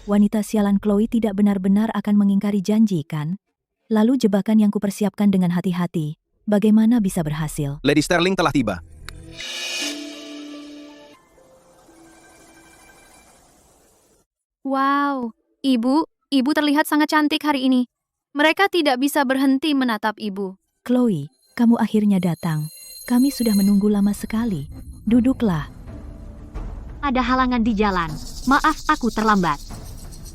Wanita sialan Chloe tidak benar-benar akan mengingkari janji, kan? Lalu jebakan yang kupersiapkan dengan hati-hati, bagaimana bisa berhasil? Lady Sterling telah tiba. Wow, ibu terlihat sangat cantik hari ini. Mereka tidak bisa berhenti menatap ibu. Chloe, kamu akhirnya datang. Kami sudah menunggu lama sekali. Duduklah. Ada halangan di jalan. Maaf aku terlambat.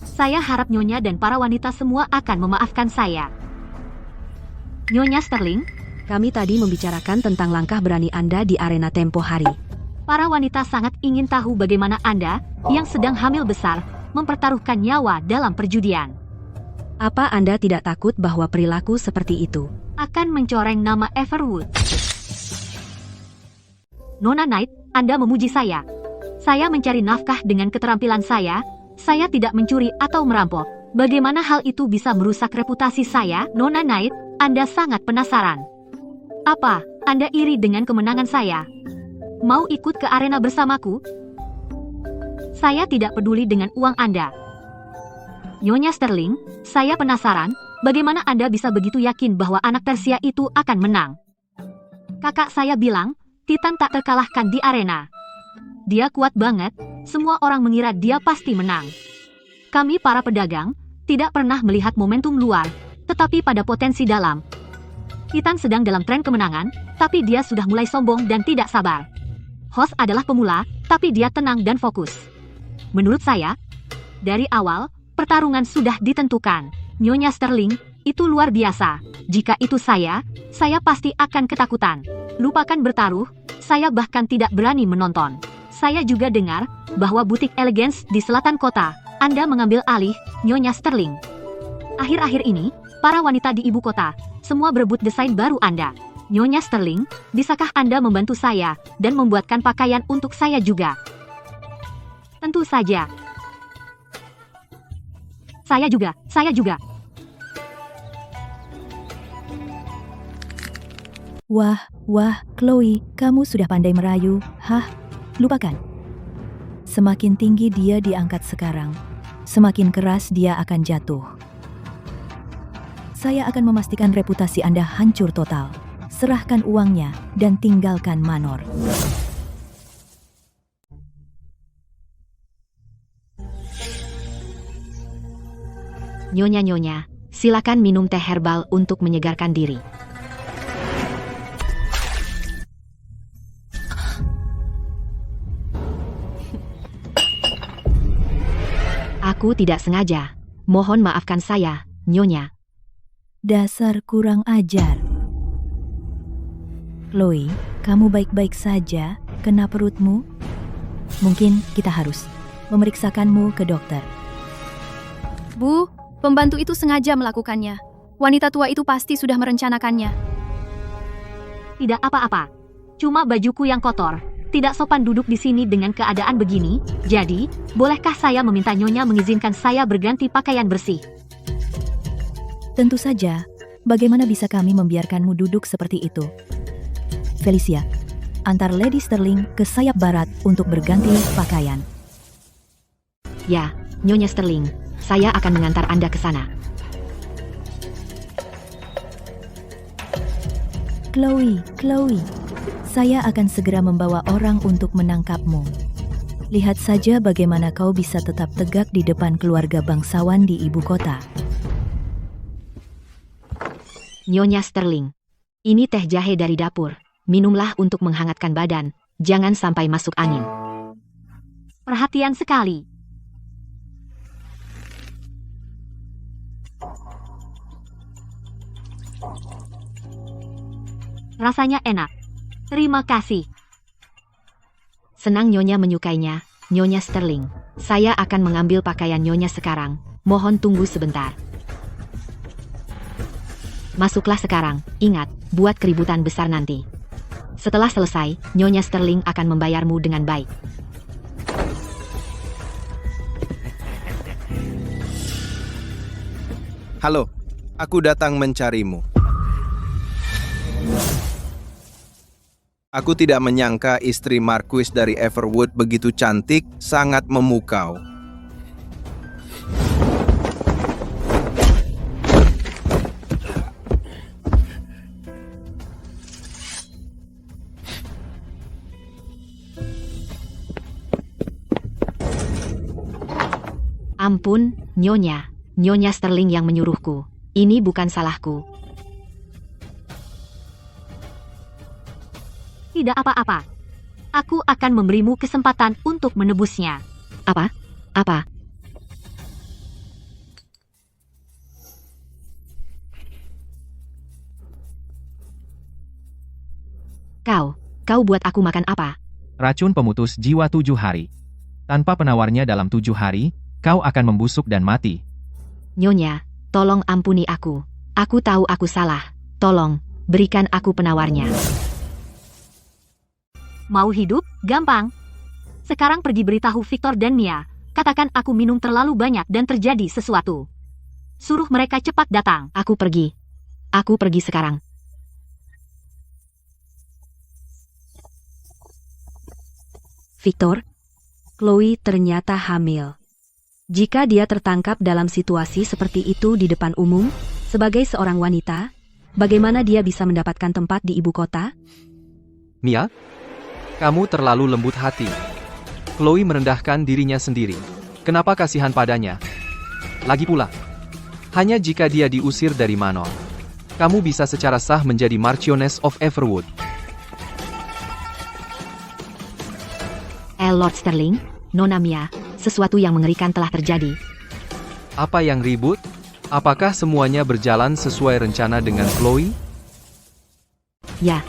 Saya harap Nyonya dan para wanita semua akan memaafkan saya. Nyonya Sterling, Kami tadi membicarakan tentang langkah berani Anda di arena tempo hari. para wanita sangat ingin tahu bagaimana Anda, yang sedang hamil besar, mempertaruhkan nyawa dalam perjudian. Apa Anda tidak takut bahwa perilaku seperti itu Akan mencoreng nama Everwood. Nona Knight, Anda memuji saya. Saya mencari nafkah dengan keterampilan saya. Saya tidak mencuri atau merampok. Bagaimana hal itu bisa merusak reputasi saya, Nona Knight? Anda sangat penasaran. Apa, Anda iri dengan kemenangan saya? Mau ikut ke arena bersamaku? Saya tidak peduli dengan uang Anda. Nyonya Sterling, saya penasaran, bagaimana Anda bisa begitu yakin bahwa anak Persia itu akan menang? Kakak saya bilang, Titan tak terkalahkan di arena. Dia kuat banget, semua orang mengira dia pasti menang. Kami para pedagang, tidak pernah melihat momentum luar, tetapi pada potensi dalam. Titan sedang dalam tren kemenangan, tapi dia sudah mulai sombong dan tidak sabar. Host adalah pemula, tapi dia tenang dan fokus. Menurut saya, dari awal, pertarungan sudah ditentukan. Nyonya Sterling, itu luar biasa. Jika itu saya pasti akan ketakutan. Lupakan bertaruh, saya bahkan tidak berani menonton. Saya juga dengar bahwa butik Elegance di selatan kota, Anda mengambil alih, Nyonya Sterling. Akhir-akhir ini, para wanita di ibu kota, semua berebut desain baru Anda. Nyonya Sterling, bisakah Anda membantu saya dan membuatkan pakaian untuk saya juga? Tentu saja. Saya juga. Wah, Chloe, kamu sudah pandai merayu. Hah? Lupakan. Semakin tinggi dia diangkat sekarang, semakin keras dia akan jatuh. Saya akan memastikan reputasi Anda hancur total. Serahkan uangnya dan tinggalkan Manor. Nyonya, silakan minum teh herbal untuk menyegarkan diri. Aku tidak sengaja. Mohon maafkan saya, Nyonya. Dasar kurang ajar. Chloe, kamu baik-baik saja? Kena perutmu? Mungkin kita harus memeriksakanmu ke dokter. Bu, pembantu itu sengaja melakukannya. Wanita tua itu pasti sudah merencanakannya. Tidak apa-apa. Cuma bajuku yang kotor. Tidak sopan duduk di sini dengan keadaan begini. Jadi, bolehkah saya meminta Nyonya mengizinkan saya berganti pakaian bersih? Tentu saja. Bagaimana bisa kami membiarkanmu duduk seperti itu? Felicia, antar Lady Sterling ke sayap barat untuk berganti pakaian. Ya, Nyonya Sterling. Saya akan mengantar Anda ke sana. Chloe, saya akan segera membawa orang untuk menangkapmu. Lihat saja bagaimana kau bisa tetap tegak di depan keluarga bangsawan di ibu kota. Nyonya Sterling, ini teh jahe dari dapur. Minumlah untuk menghangatkan badan, jangan sampai masuk angin. Perhatian sekali. Rasanya enak. Terima kasih. Senang Nyonya menyukainya, Nyonya Sterling. Saya akan mengambil pakaian Nyonya sekarang. Mohon tunggu sebentar. Masuklah sekarang. Ingat, buat keributan besar nanti. Setelah selesai, Nyonya Sterling akan membayarmu dengan baik. Halo, aku datang mencarimu. Aku tidak menyangka istri Marquis dari Everwood begitu cantik, sangat memukau. Ampun, Nyonya. Nyonya Sterling yang menyuruhku. Ini bukan salahku. Tidak apa-apa. Aku akan memberimu kesempatan untuk menebusnya. Apa? Apa? Kau buat aku makan apa? Racun pemutus jiwa 7 hari. Tanpa penawarnya dalam 7 hari, kau akan membusuk dan mati. Nyonya, tolong ampuni aku. Aku tahu aku salah. Tolong, berikan aku penawarnya. Mau hidup? Gampang. Sekarang pergi beritahu Victor dan Mia. Katakan aku minum terlalu banyak dan terjadi sesuatu. Suruh mereka cepat datang. Aku pergi. Aku pergi sekarang. Victor, Chloe ternyata hamil. Jika dia tertangkap dalam situasi seperti itu di depan umum, sebagai seorang wanita, bagaimana dia bisa mendapatkan tempat di ibu kota? Mia, kamu terlalu lembut hati. Chloe merendahkan dirinya sendiri. Kenapa kasihan padanya? Lagi pula, hanya jika dia diusir dari Manor, kamu bisa secara sah menjadi Marchioness of Everwood. Lord Sterling, Nona Mia, sesuatu yang mengerikan telah terjadi. Apa yang ribut? Apakah semuanya berjalan sesuai rencana dengan Chloe? Ya,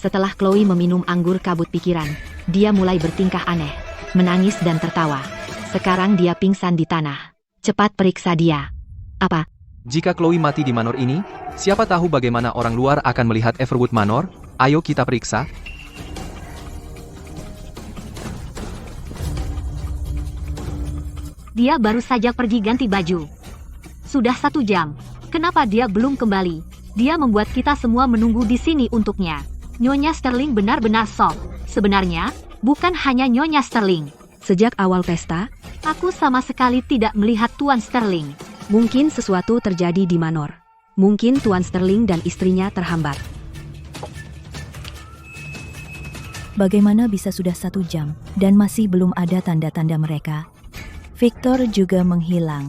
setelah Chloe meminum anggur kabut pikiran, dia mulai bertingkah aneh, menangis dan tertawa. Sekarang dia pingsan di tanah. Cepat periksa dia. Apa? Jika Chloe mati di Manor ini, siapa tahu bagaimana orang luar akan melihat Everwood Manor? Ayo kita periksa. Dia baru saja pergi ganti baju. Sudah 1 jam. Kenapa dia belum kembali? Dia membuat kita semua menunggu di sini untuknya. Nyonya Sterling benar-benar sok. Sebenarnya, bukan hanya Nyonya Sterling. Sejak awal pesta, aku sama sekali tidak melihat Tuan Sterling. Mungkin sesuatu terjadi di Manor. Mungkin Tuan Sterling dan istrinya terhambat. Bagaimana bisa sudah 1 jam dan masih belum ada tanda-tanda mereka? Victor juga menghilang.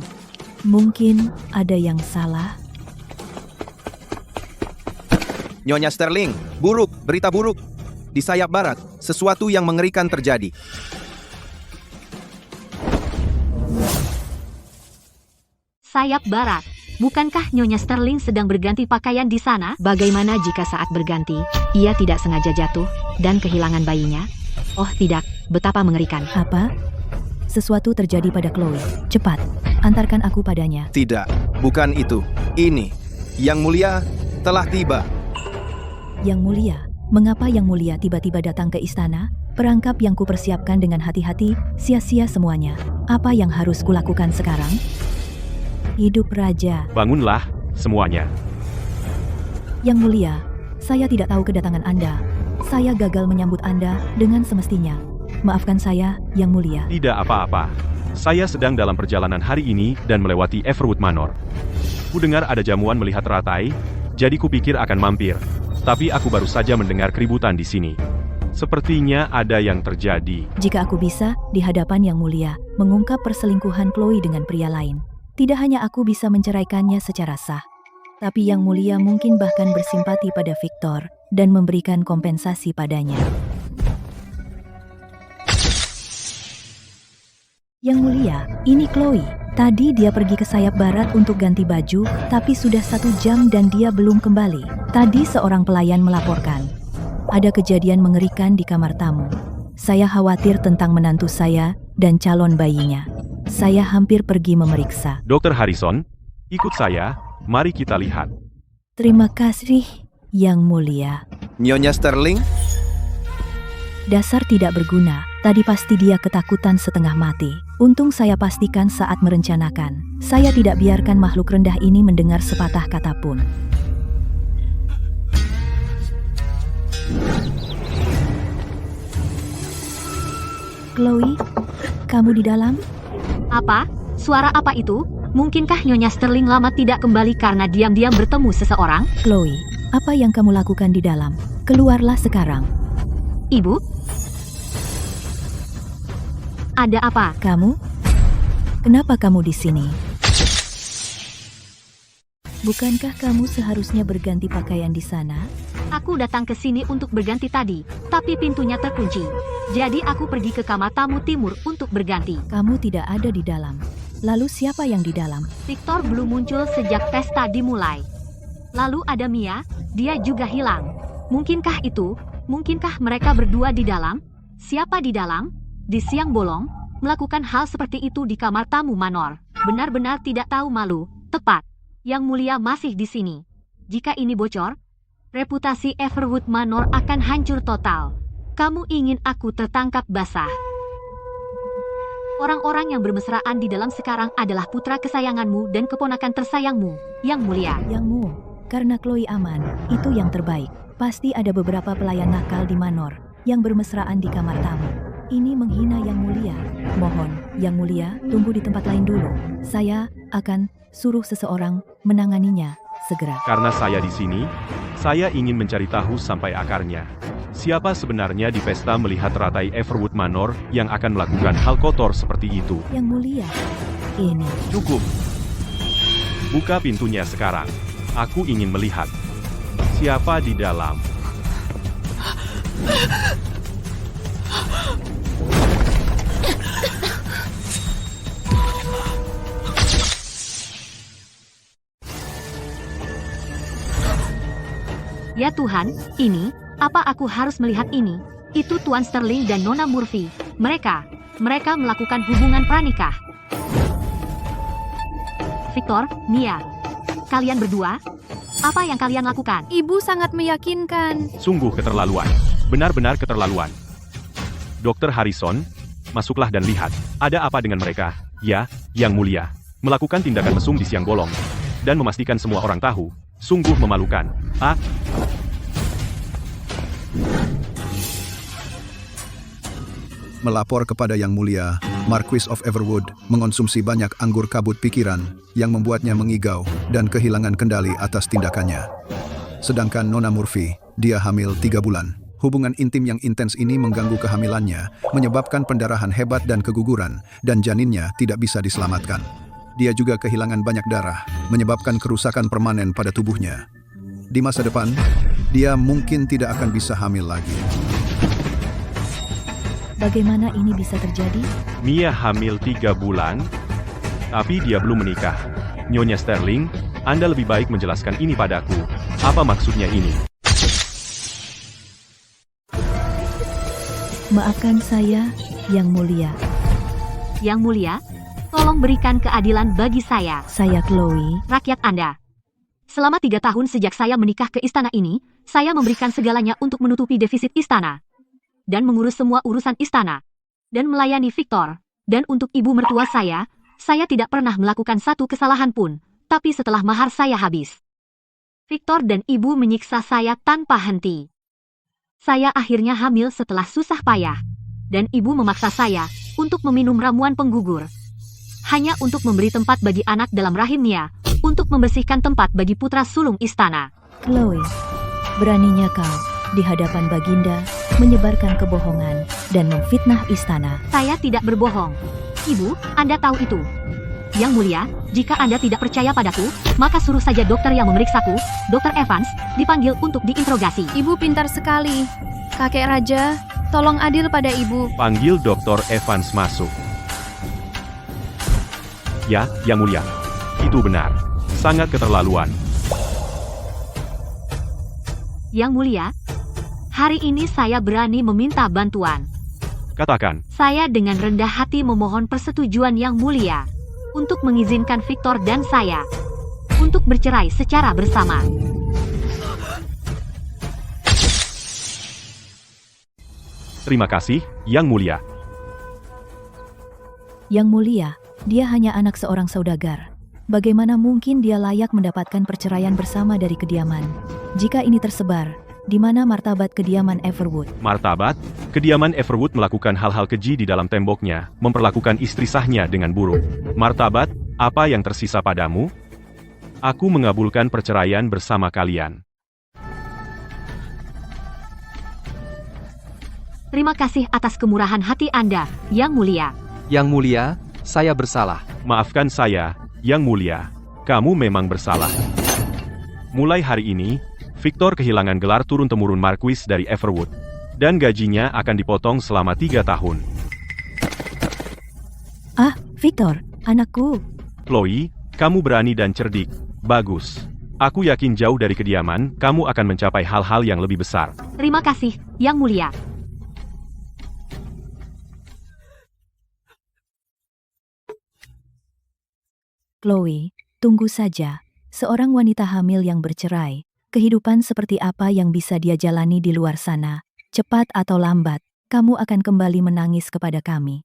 Mungkin ada yang salah. Nyonya Sterling, buruk, berita buruk. Di sayap barat, sesuatu yang mengerikan terjadi. Sayap barat. Bukankah Nyonya Sterling sedang berganti pakaian di sana? Bagaimana jika saat berganti, ia tidak sengaja jatuh dan kehilangan bayinya? Oh tidak, betapa mengerikan. Apa? Sesuatu terjadi pada Chloe. Cepat, antarkan aku padanya. Tidak, bukan itu. Ini, Yang Mulia, telah tiba. Yang Mulia? Mengapa Yang Mulia tiba-tiba datang ke istana? Perangkap yang kupersiapkan dengan hati-hati, sia-sia semuanya. Apa yang harus kulakukan sekarang? Hidup Raja. Bangunlah, semuanya. Yang Mulia, saya tidak tahu kedatangan Anda. Saya gagal menyambut Anda dengan semestinya. Maafkan saya, Yang Mulia. Tidak apa-apa. Saya sedang dalam perjalanan hari ini dan melewati Everwood Manor. Ku dengar ada jamuan melihat teratai, jadi kupikir akan mampir. Tapi aku baru saja mendengar keributan di sini. Sepertinya ada yang terjadi. Jika aku bisa, di hadapan Yang Mulia, mengungkap perselingkuhan Chloe dengan pria lain, tidak hanya aku bisa menceraikannya secara sah, tapi Yang Mulia mungkin bahkan bersimpati pada Victor dan memberikan kompensasi padanya. Yang Mulia, ini Chloe. Tadi dia pergi ke sayap barat untuk ganti baju, tapi sudah 1 jam dan dia belum kembali. Tadi seorang pelayan melaporkan. Ada kejadian mengerikan di kamar tamu. Saya khawatir tentang menantu saya dan calon bayinya. Saya hampir pergi memeriksa. Dr. Harrison, ikut saya, mari kita lihat. Terima kasih, Yang Mulia. Nyonya Sterling, Dasar tidak berguna, tadi pasti dia ketakutan setengah mati. Untung saya pastikan saat merencanakan. Saya tidak biarkan makhluk rendah ini mendengar sepatah kata pun. Chloe, kamu di dalam? Apa? Suara apa itu? Mungkinkah Nyonya Sterling lama tidak kembali karena diam-diam bertemu seseorang? Chloe, apa yang kamu lakukan di dalam? Keluarlah sekarang. Ibu? Ada apa? Kamu? Kenapa kamu di sini? Bukankah kamu seharusnya berganti pakaian di sana? Aku datang ke sini untuk berganti tadi, tapi pintunya terkunci. Jadi aku pergi ke kamar tamu timur untuk berganti. Kamu tidak ada di dalam. Lalu siapa yang di dalam? Victor belum muncul sejak pesta dimulai. Lalu ada Mia, dia juga hilang. Mungkinkah itu? Mungkinkah mereka berdua di dalam? Siapa di dalam? Di siang bolong, melakukan hal seperti itu di kamar tamu Manor. Benar-benar tidak tahu malu. Tepat. Yang Mulia masih di sini. Jika ini bocor, reputasi Everwood Manor akan hancur total. Kamu ingin aku tertangkap basah. Orang-orang yang bermesraan di dalam sekarang adalah putra kesayanganmu dan keponakan tersayangmu, Yang Mulia. Yangmu, karena Chloe aman, itu yang terbaik. Pasti ada beberapa pelayan nakal di Manor yang bermesraan di kamar tamu. Ini menghina Yang Mulia. Mohon, Yang Mulia, tunggu di tempat lain dulu. Saya akan suruh seseorang menanganinya segera. Karena saya di sini, saya ingin mencari tahu sampai akarnya. Siapa sebenarnya di pesta melihat teratai Everwood Manor yang akan melakukan hal kotor seperti itu? Yang Mulia, ini. Cukup. Buka pintunya sekarang. Aku ingin melihat. Siapa di dalam? Ya Tuhan, ini, apa aku harus melihat ini? Itu Tuan Sterling dan Nona Murphy. Mereka melakukan hubungan pranikah. Victor, Mia, kalian berdua, apa yang kalian lakukan? Ibu sangat meyakinkan. Sungguh keterlaluan. Benar-benar keterlaluan. Dr. Harrison, masuklah dan lihat, ada apa dengan mereka? Ya, Yang Mulia, melakukan tindakan mesum di siang bolong, dan memastikan semua orang tahu. Sungguh memalukan. Melapor kepada Yang Mulia, Marquis of Everwood mengonsumsi banyak anggur kabut pikiran yang membuatnya mengigau dan kehilangan kendali atas tindakannya. Sedangkan Nona Murphy, dia hamil 3 bulan. Hubungan intim yang intens ini mengganggu kehamilannya, menyebabkan pendarahan hebat dan keguguran, dan janinnya tidak bisa diselamatkan. Dia juga kehilangan banyak darah, menyebabkan kerusakan permanen pada tubuhnya. Di masa depan, dia mungkin tidak akan bisa hamil lagi. Bagaimana ini bisa terjadi? Mia hamil 3 bulan, tapi dia belum menikah. Nyonya Sterling, Anda lebih baik menjelaskan ini padaku. Apa maksudnya ini? Maafkan saya, Yang Mulia. Yang Mulia, tolong berikan keadilan bagi saya. Saya Chloe. Rakyat Anda. Selama 3 tahun sejak saya menikah ke istana ini, saya memberikan segalanya untuk menutupi defisit istana. Dan mengurus semua urusan istana. Dan melayani Victor. Dan untuk ibu mertua saya tidak pernah melakukan satu kesalahan pun. Tapi setelah mahar saya habis, Victor dan ibu menyiksa saya tanpa henti. Saya akhirnya hamil setelah susah payah. Dan ibu memaksa saya untuk meminum ramuan penggugur. Hanya untuk memberi tempat bagi anak dalam rahimnya, untuk membersihkan tempat bagi putra sulung istana. Chloe, beraninya kau di hadapan Baginda menyebarkan kebohongan, dan memfitnah istana. Saya tidak berbohong. Ibu, Anda tahu itu. Yang mulia, jika Anda tidak percaya padaku, maka suruh saja dokter yang memeriksaku, Dr. Evans, dipanggil untuk diinterogasi. Ibu pintar sekali. Kakek raja, tolong adil pada ibu. Panggil Dr. Evans masuk. Ya, Yang Mulia. Itu benar. Sangat keterlaluan. Yang mulia, hari ini saya berani meminta bantuan. Katakan, Saya dengan rendah hati memohon persetujuan Yang Mulia untuk mengizinkan Victor dan saya untuk bercerai secara bersama. terima kasih, Yang Mulia. Yang mulia, dia hanya anak seorang saudagar. Bagaimana mungkin dia layak mendapatkan perceraian bersama dari kediaman? Jika ini tersebar, di mana martabat kediaman Everwood? Martabat, kediaman Everwood melakukan hal-hal keji di dalam temboknya, memperlakukan istri sahnya dengan buruk. Martabat, apa yang tersisa padamu? Aku mengabulkan perceraian bersama kalian. Terima kasih atas kemurahan hati Anda, Yang Mulia. Yang Mulia, saya bersalah. Maafkan saya, Yang Mulia. Kamu memang bersalah. Mulai hari ini, Victor kehilangan gelar turun-temurun Marquis dari Everwood. Dan gajinya akan dipotong selama 3 tahun. Ah, Victor, anakku. Chloe, kamu berani dan cerdik. Bagus. Aku yakin jauh dari kediaman, kamu akan mencapai hal-hal yang lebih besar. Terima kasih, Yang Mulia. Chloe, tunggu saja. Seorang wanita hamil yang bercerai, kehidupan seperti apa yang bisa dia jalani di luar sana? Cepat atau lambat, kamu akan kembali menangis kepada kami.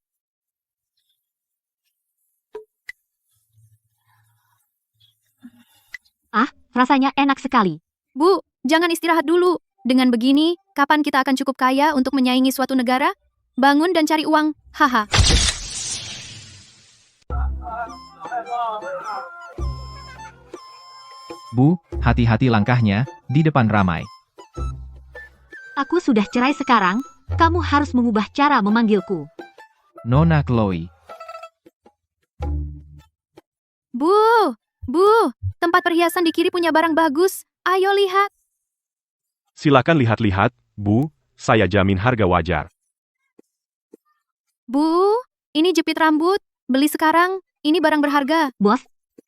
Ah, rasanya enak sekali. Bu, jangan istirahat dulu. Dengan begini, kapan kita akan cukup kaya untuk menyaingi suatu negara? Bangun dan cari uang, haha. Bu, hati-hati langkahnya, di depan ramai. Aku sudah cerai sekarang, kamu harus mengubah cara memanggilku. Nona Chloe. Bu, tempat perhiasan di kiri punya barang bagus. Ayo lihat. Silakan lihat-lihat, Bu, saya jamin harga wajar. Bu, ini jepit rambut. Beli sekarang, ini barang berharga. Bos,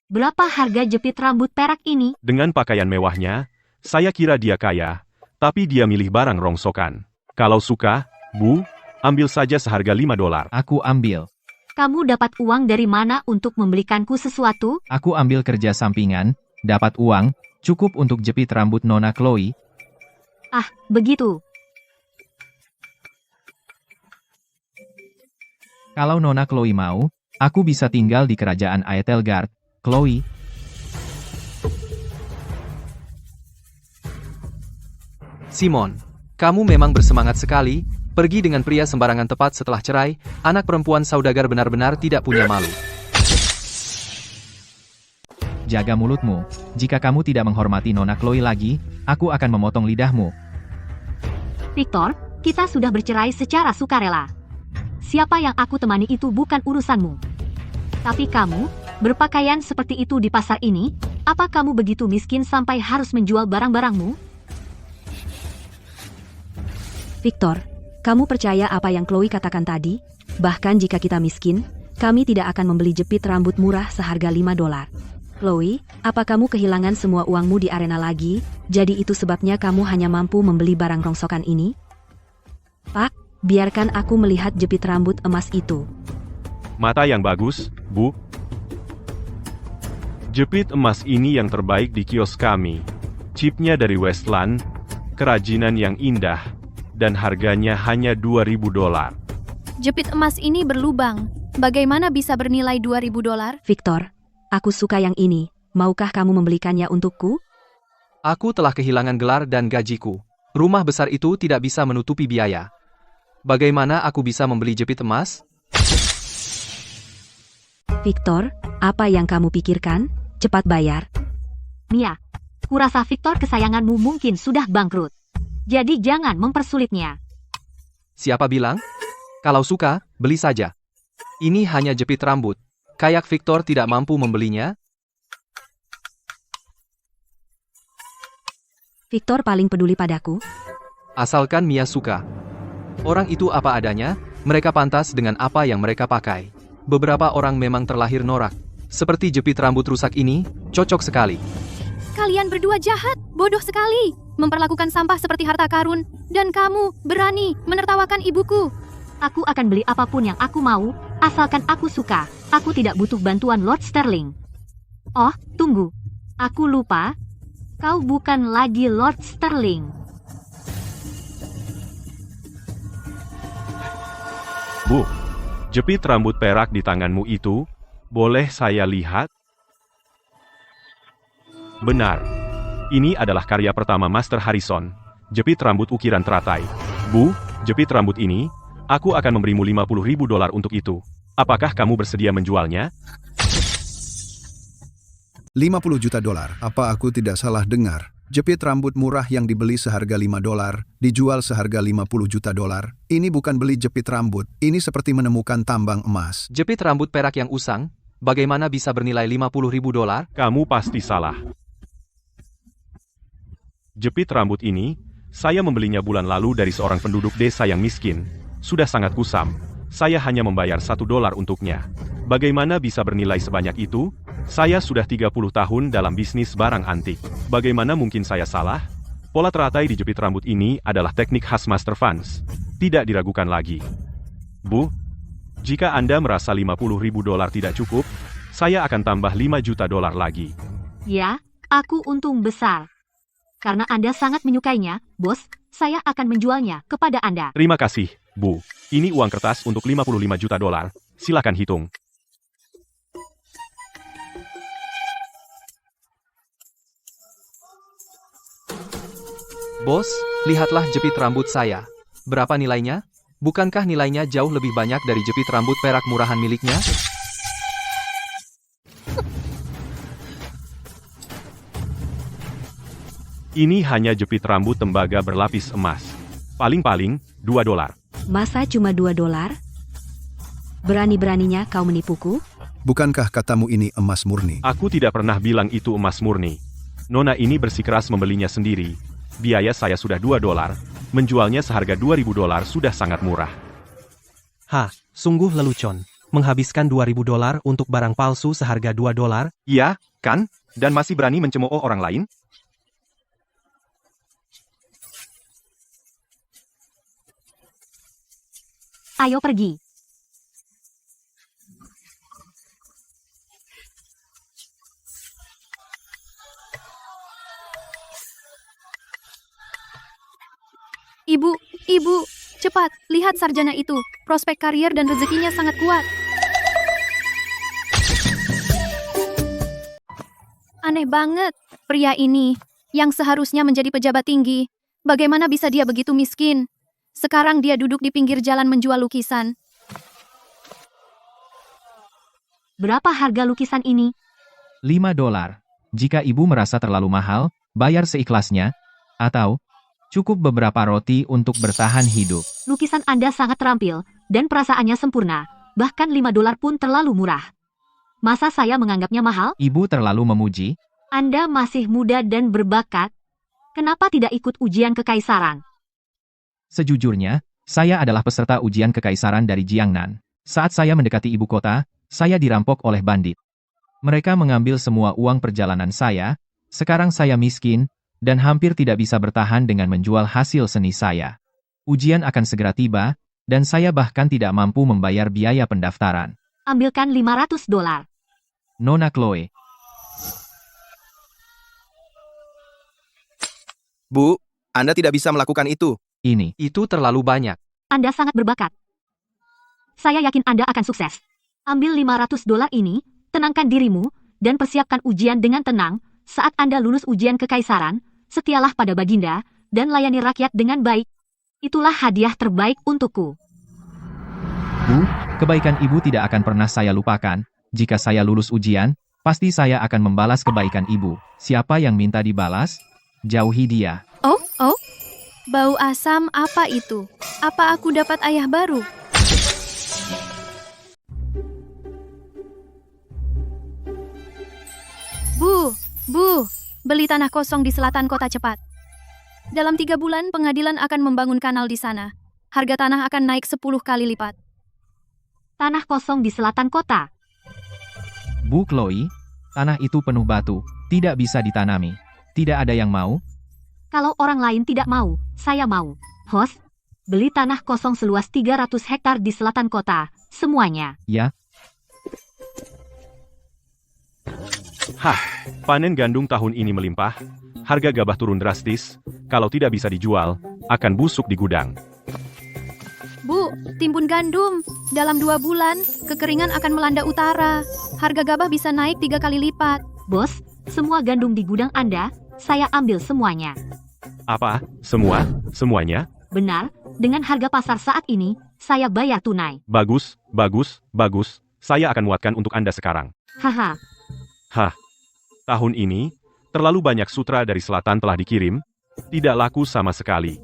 berapa harga jepit rambut perak ini? Dengan pakaian mewahnya, saya kira dia kaya, tapi dia milih barang rongsokan. Kalau suka, Bu, ambil saja seharga $5. Aku ambil. Kamu dapat uang dari mana untuk membelikanku sesuatu? Aku ambil kerja sampingan, dapat uang, cukup untuk jepit rambut Nona Chloe. Ah, begitu. Kalau Nona Chloe mau, aku bisa tinggal di kerajaan Aethelgard. Chloe. Simon, kamu memang bersemangat sekali. Pergi dengan pria sembarangan tepat setelah cerai, anak perempuan saudagar benar-benar tidak punya malu. Jaga mulutmu. Jika kamu tidak menghormati Nona Chloe lagi, aku akan memotong lidahmu. Victor, kita sudah bercerai secara sukarela. Siapa yang aku temani itu bukan urusanmu. Tapi kamu, berpakaian seperti itu di pasar ini, apa kamu begitu miskin sampai harus menjual barang-barangmu? Victor, kamu percaya apa yang Chloe katakan tadi? Bahkan jika kita miskin, kami tidak akan membeli jepit rambut murah seharga $5. Chloe, apa kamu kehilangan semua uangmu di arena lagi, jadi itu sebabnya kamu hanya mampu membeli barang rongsokan ini? Pak, biarkan aku melihat jepit rambut emas itu. Mata yang bagus, Bu. Jepit emas ini yang terbaik di kios kami. Chipnya dari Westland, kerajinan yang indah, dan harganya hanya $2.000. Jepit emas ini berlubang. Bagaimana bisa bernilai $2.000? Victor, aku suka yang ini. Maukah kamu membelikannya untukku? Aku telah kehilangan gelar dan gajiku. Rumah besar itu tidak bisa menutupi biaya. Bagaimana aku bisa membeli jepit emas? Victor, apa yang kamu pikirkan? Cepat bayar. Mia, kurasa Victor kesayanganmu mungkin sudah bangkrut. Jadi jangan mempersulitnya. Siapa bilang? Kalau suka, beli saja. Ini hanya jepit rambut. Kayak Victor tidak mampu membelinya? Victor paling peduli padaku. Asalkan Mia suka. Orang itu apa adanya, mereka pantas dengan apa yang mereka pakai. Beberapa orang memang terlahir norak. Seperti jepit rambut rusak ini, cocok sekali. Kalian berdua jahat, bodoh sekali. Memperlakukan sampah seperti harta karun. Dan kamu berani menertawakan ibuku. Aku akan beli apapun yang aku mau, asalkan aku suka. Aku tidak butuh bantuan Lord Sterling. Oh, tunggu. Aku lupa. Kau bukan lagi Lord Sterling. Bu, jepit rambut perak di tanganmu itu, boleh saya lihat? Benar. Ini adalah karya pertama Master Harrison. Jepit rambut ukiran teratai. Bu, jepit rambut ini, aku akan memberimu $50.000 untuk itu. Apakah kamu bersedia menjualnya? 50 juta dolar. Apa aku tidak salah dengar? Jepit rambut murah yang dibeli seharga $5, dijual seharga $50 juta. Ini bukan beli jepit rambut, ini seperti menemukan tambang emas. Jepit rambut perak yang usang, bagaimana bisa bernilai $50.000? Kamu pasti salah. Jepit rambut ini, saya membelinya bulan lalu dari seorang penduduk desa yang miskin. Sudah sangat kusam. Saya hanya membayar $1 untuknya. Bagaimana bisa bernilai sebanyak itu? Saya sudah 30 tahun dalam bisnis barang antik. Bagaimana mungkin saya salah? Pola teratai di jepit rambut ini adalah teknik khas Master Vance. Tidak diragukan lagi. Bu, jika Anda merasa $50.000 tidak cukup, saya akan tambah $5 juta lagi. Ya, aku untung besar. Karena Anda sangat menyukainya, bos, saya akan menjualnya kepada Anda. Terima kasih, Bu. Ini uang kertas untuk $55 juta. Silakan hitung. Bos, lihatlah jepit rambut saya. Berapa nilainya? Bukankah nilainya jauh lebih banyak dari jepit rambut perak murahan miliknya? Ini hanya jepit rambut tembaga berlapis emas. Paling-paling, $2. Masa cuma $2? Berani-beraninya kau menipuku? Bukankah katamu ini emas murni? Aku tidak pernah bilang itu emas murni. Nona ini bersikeras membelinya sendiri. Biaya saya sudah $2. Menjualnya seharga $2.000 sudah sangat murah. Hah, sungguh lelucon. Menghabiskan $2.000 untuk barang palsu seharga $2? Iya, kan? Dan masih berani mencemooh orang lain? Ayo pergi. Ibu, cepat, lihat sarjana itu. Prospek karier dan rezekinya sangat kuat. Aneh banget, pria ini, yang seharusnya menjadi pejabat tinggi. Bagaimana bisa dia begitu miskin? Sekarang dia duduk di pinggir jalan menjual lukisan. Berapa harga lukisan ini? $5. Jika ibu merasa terlalu mahal, bayar seikhlasnya. Atau, cukup beberapa roti untuk bertahan hidup. Lukisan Anda sangat terampil, dan perasaannya sempurna. Bahkan $5 pun terlalu murah. Masa saya menganggapnya mahal? Ibu terlalu memuji. Anda masih muda dan berbakat. Kenapa tidak ikut ujian kekaisaran? Sejujurnya, saya adalah peserta ujian kekaisaran dari Jiangnan. Saat saya mendekati ibu kota, saya dirampok oleh bandit. Mereka mengambil semua uang perjalanan saya, sekarang saya miskin, dan hampir tidak bisa bertahan dengan menjual hasil seni saya. Ujian akan segera tiba, dan saya bahkan tidak mampu membayar biaya pendaftaran. Ambilkan $500. Nona Chloe. Bu, Anda tidak bisa melakukan itu. Ini. Itu terlalu banyak. Anda sangat berbakat. Saya yakin Anda akan sukses. Ambil $500 ini, tenangkan dirimu, dan persiapkan ujian dengan tenang. Saat Anda lulus ujian kekaisaran, setialah pada Baginda, dan layani rakyat dengan baik. Itulah hadiah terbaik untukku. Bu, kebaikan ibu tidak akan pernah saya lupakan. Jika saya lulus ujian, pasti saya akan membalas kebaikan ibu. Siapa yang minta dibalas? Jauhi dia. Oh, Bau asam apa itu? Apa aku dapat ayah baru? Bu, beli tanah kosong di selatan kota cepat. Dalam 3 bulan pengadilan akan membangun kanal di sana. Harga tanah akan naik 10 kali lipat. Tanah kosong di selatan kota. Bu Chloe, tanah itu penuh batu, tidak bisa ditanami. Tidak ada yang mau. Kalau orang lain tidak mau, saya mau. Host, beli tanah kosong seluas 300 hektar di selatan kota, semuanya. Ya, Hah, panen gandum tahun ini melimpah. Harga gabah turun drastis. Kalau tidak bisa dijual, akan busuk di gudang. Bu, timbun gandum. Dalam 2 bulan, kekeringan akan melanda utara. Harga gabah bisa naik 3 kali lipat. Bos, semua gandum di gudang Anda, saya ambil semuanya. Apa? Semua? Semuanya? Benar, dengan harga pasar saat ini, saya bayar tunai. Bagus, bagus, bagus. Saya akan muatkan untuk Anda sekarang. Haha, Hah, tahun ini, terlalu banyak sutra dari selatan telah dikirim, tidak laku sama sekali.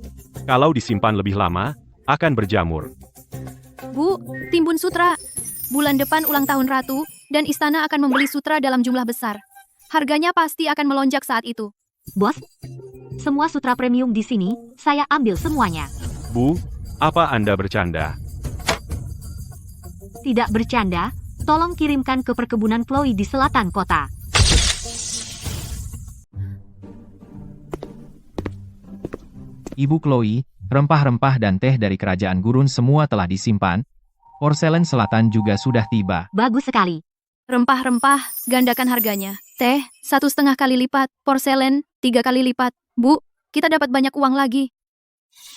Kalau disimpan lebih lama, akan berjamur. Bu, timbun sutra. Bulan depan ulang tahun Ratu, dan istana akan membeli sutra dalam jumlah besar. Harganya pasti akan melonjak saat itu. bos, semua sutra premium di sini, saya ambil semuanya. Bu, apa Anda bercanda? Tidak bercanda, tolong kirimkan ke perkebunan Chloe di selatan kota. Ibu Chloe, rempah-rempah dan teh dari kerajaan gurun semua telah disimpan. Porselen selatan juga sudah tiba. Bagus sekali. Rempah-rempah, gandakan harganya. Teh, 1,5 kali lipat. Porselen, 3 kali lipat. Bu, kita dapat banyak uang lagi.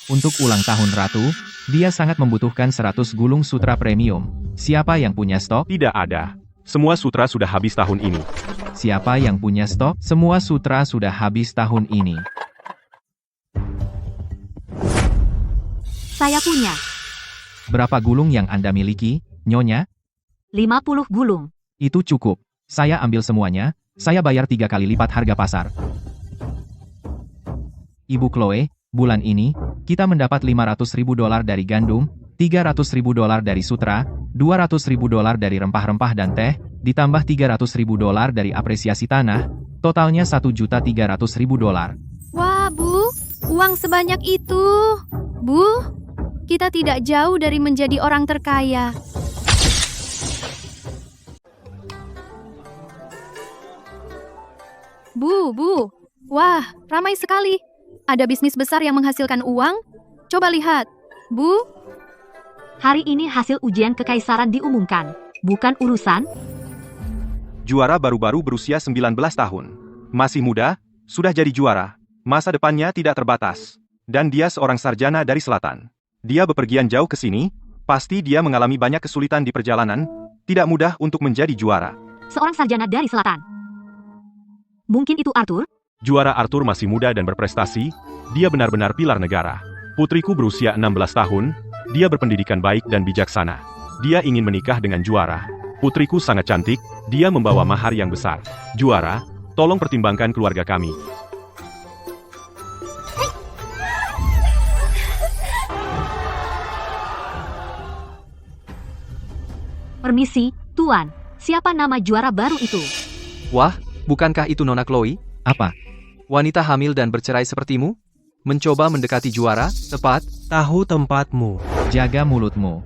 Untuk ulang tahun Ratu, dia sangat membutuhkan 100 gulung sutra premium. Siapa yang punya stok? Tidak ada. Semua sutra sudah habis tahun ini. Siapa yang punya stok? Semua sutra sudah habis tahun ini. Saya punya Berapa gulung yang Anda miliki, Nyonya? 50 gulung. Itu cukup. Saya ambil semuanya, saya bayar 3 kali lipat harga pasar. Ibu Chloe, bulan ini, kita mendapat $500.000 dari gandum, $300.000 dari sutra, $200.000 dari rempah-rempah dan teh, ditambah $300.000 dari apresiasi tanah, totalnya $1.300.000. Wah, Bu, uang sebanyak itu. Bu, kita tidak jauh dari menjadi orang terkaya. Bu, wah, ramai sekali. Ada bisnis besar yang menghasilkan uang? Coba lihat. Bu, Hari ini hasil ujian kekaisaran diumumkan. Bukan urusan. Juara baru-baru berusia 19 tahun. Masih muda, sudah jadi juara. Masa depannya tidak terbatas. Dan dia seorang sarjana dari selatan. Dia bepergian jauh ke sini, pasti dia mengalami banyak kesulitan di perjalanan, tidak mudah untuk menjadi juara. Seorang sarjana dari selatan. Mungkin itu Arthur? Juara Arthur masih muda dan berprestasi, dia benar-benar pilar negara. Putriku berusia 16 tahun, dia berpendidikan baik dan bijaksana. Dia ingin menikah dengan juara. Putriku sangat cantik, dia membawa mahar yang besar. Juara, tolong pertimbangkan keluarga kami. Permisi, Tuan. Siapa nama juara baru itu? Wah, bukankah itu Nona Chloe? Apa? Wanita hamil dan bercerai sepertimu? Mencoba mendekati juara, tepat? Tahu tempatmu. Jaga mulutmu.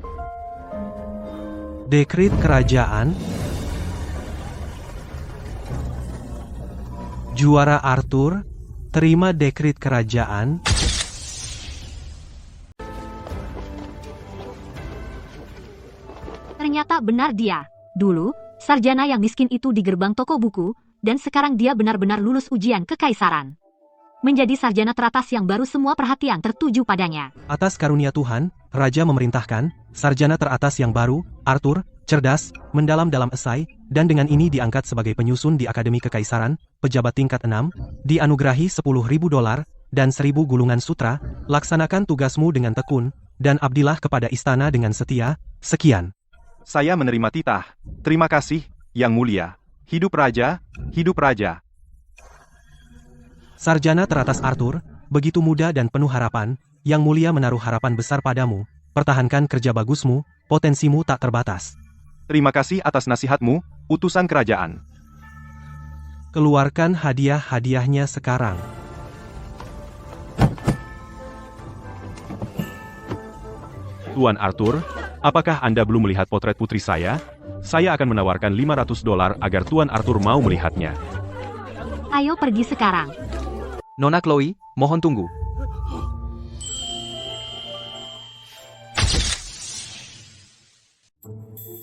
Dekrit kerajaan. Juara Arthur, terima dekrit kerajaan. Ternyata benar dia. Dulu, sarjana yang miskin itu di gerbang toko buku, dan sekarang dia benar-benar lulus ujian kekaisaran. Menjadi sarjana teratas yang baru semua perhatian tertuju padanya. Atas karunia Tuhan, Raja memerintahkan, sarjana teratas yang baru, Arthur, cerdas, mendalam dalam esai, dan dengan ini diangkat sebagai penyusun di Akademi Kekaisaran, pejabat tingkat 6, dianugerahi $10.000 dan 1.000 gulungan sutra, laksanakan tugasmu dengan tekun, dan abdilah kepada istana dengan setia, sekian. Saya menerima titah. Terima kasih, Yang Mulia. Hidup Raja, hidup Raja. Sarjana teratas Arthur, begitu muda dan penuh harapan, Yang Mulia menaruh harapan besar padamu, pertahankan kerja bagusmu, potensimu tak terbatas. Terima kasih atas nasihatmu, utusan kerajaan. Keluarkan hadiah-hadiahnya sekarang. Tuan Arthur, apakah Anda belum melihat potret putri saya? Saya akan menawarkan $500 agar Tuan Arthur mau melihatnya. Ayo pergi sekarang. Nona Chloe, mohon tunggu.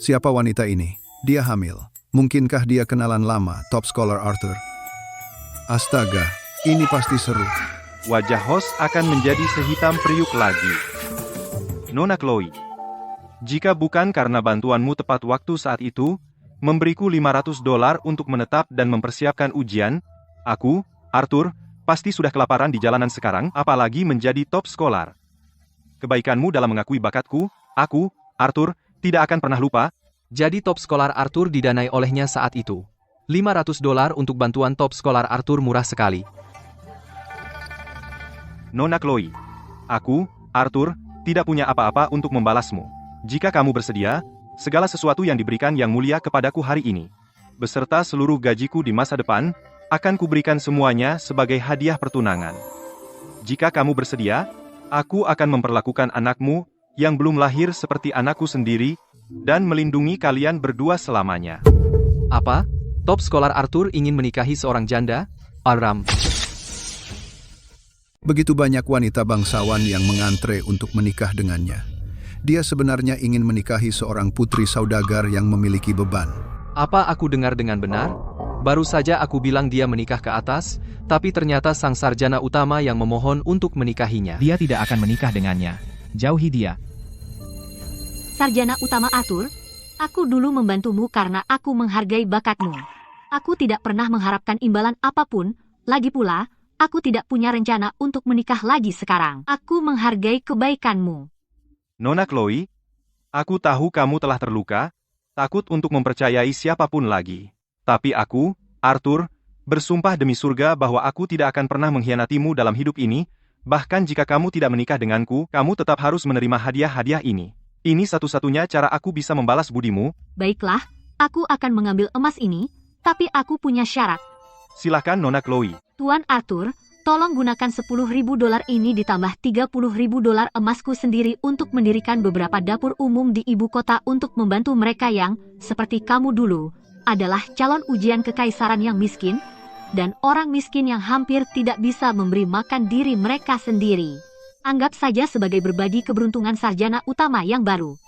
Siapa wanita ini? Dia hamil. Mungkinkah dia kenalan lama top scholar Arthur? Astaga, ini pasti seru. Wajah host akan menjadi sehitam periuk lagi. Nona Chloe, jika bukan karena bantuanmu tepat waktu saat itu, memberiku $500 untuk menetap dan mempersiapkan ujian, aku, Arthur, pasti sudah kelaparan di jalanan sekarang, apalagi menjadi top scholar. Kebaikanmu dalam mengakui bakatku, aku, Arthur, tidak akan pernah lupa. Jadi top scholar Arthur didanai olehnya saat itu. $500 untuk bantuan top scholar Arthur murah sekali. Nona Chloe, aku, Arthur, tidak punya apa-apa untuk membalasmu. Jika kamu bersedia, segala sesuatu yang diberikan Yang Mulia kepadaku hari ini, beserta seluruh gajiku di masa depan, akan kuberikan semuanya sebagai hadiah pertunangan. Jika kamu bersedia, aku akan memperlakukan anakmu yang belum lahir seperti anakku sendiri, dan melindungi kalian berdua selamanya. Apa? Top scholar Arthur ingin menikahi seorang janda? Aram. Begitu banyak wanita bangsawan yang mengantre untuk menikah dengannya. Dia sebenarnya ingin menikahi seorang putri saudagar yang memiliki beban. Apa aku dengar dengan benar? Baru saja aku bilang dia menikah ke atas, tapi ternyata sang sarjana utama yang memohon untuk menikahinya. Dia tidak akan menikah dengannya. Jauhi dia. Sarjana utama Arthur, aku dulu membantumu karena aku menghargai bakatmu. Aku tidak pernah mengharapkan imbalan apapun, lagi pula, aku tidak punya rencana untuk menikah lagi sekarang. Aku menghargai kebaikanmu. Nona Chloe, aku tahu kamu telah terluka, takut untuk mempercayai siapapun lagi. Tapi aku, Arthur, bersumpah demi surga bahwa aku tidak akan pernah mengkhianatimu dalam hidup ini, bahkan jika kamu tidak menikah denganku, kamu tetap harus menerima hadiah-hadiah ini. Ini satu-satunya cara aku bisa membalas budimu. Baiklah, aku akan mengambil emas ini, tapi aku punya syarat. Silakan Nona Chloe. Tuan Arthur, tolong gunakan $10.000 ini ditambah $30.000 emasku sendiri untuk mendirikan beberapa dapur umum di ibu kota untuk membantu mereka yang, seperti kamu dulu, adalah calon ujian kekaisaran yang miskin, dan orang miskin yang hampir tidak bisa memberi makan diri mereka sendiri. Anggap saja sebagai berbagi keberuntungan sarjana utama yang baru.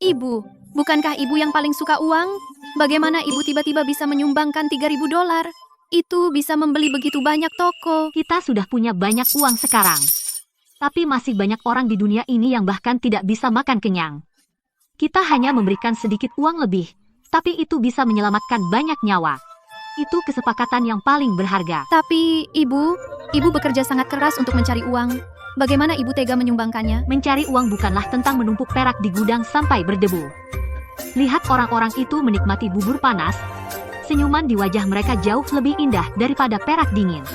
Ibu, bukankah ibu yang paling suka uang? Bagaimana ibu tiba-tiba bisa menyumbangkan $3.000? Itu bisa membeli begitu banyak toko. Kita sudah punya banyak uang sekarang. Tapi masih banyak orang di dunia ini yang bahkan tidak bisa makan kenyang. Kita hanya memberikan sedikit uang lebih, tapi itu bisa menyelamatkan banyak nyawa. Itu kesepakatan yang paling berharga. Tapi, ibu bekerja sangat keras untuk mencari uang. Bagaimana ibu tega menyumbangkannya? Mencari uang bukanlah tentang menumpuk perak di gudang sampai berdebu. Lihat orang-orang itu menikmati bubur panas. Senyuman di wajah mereka jauh lebih indah daripada perak dingin.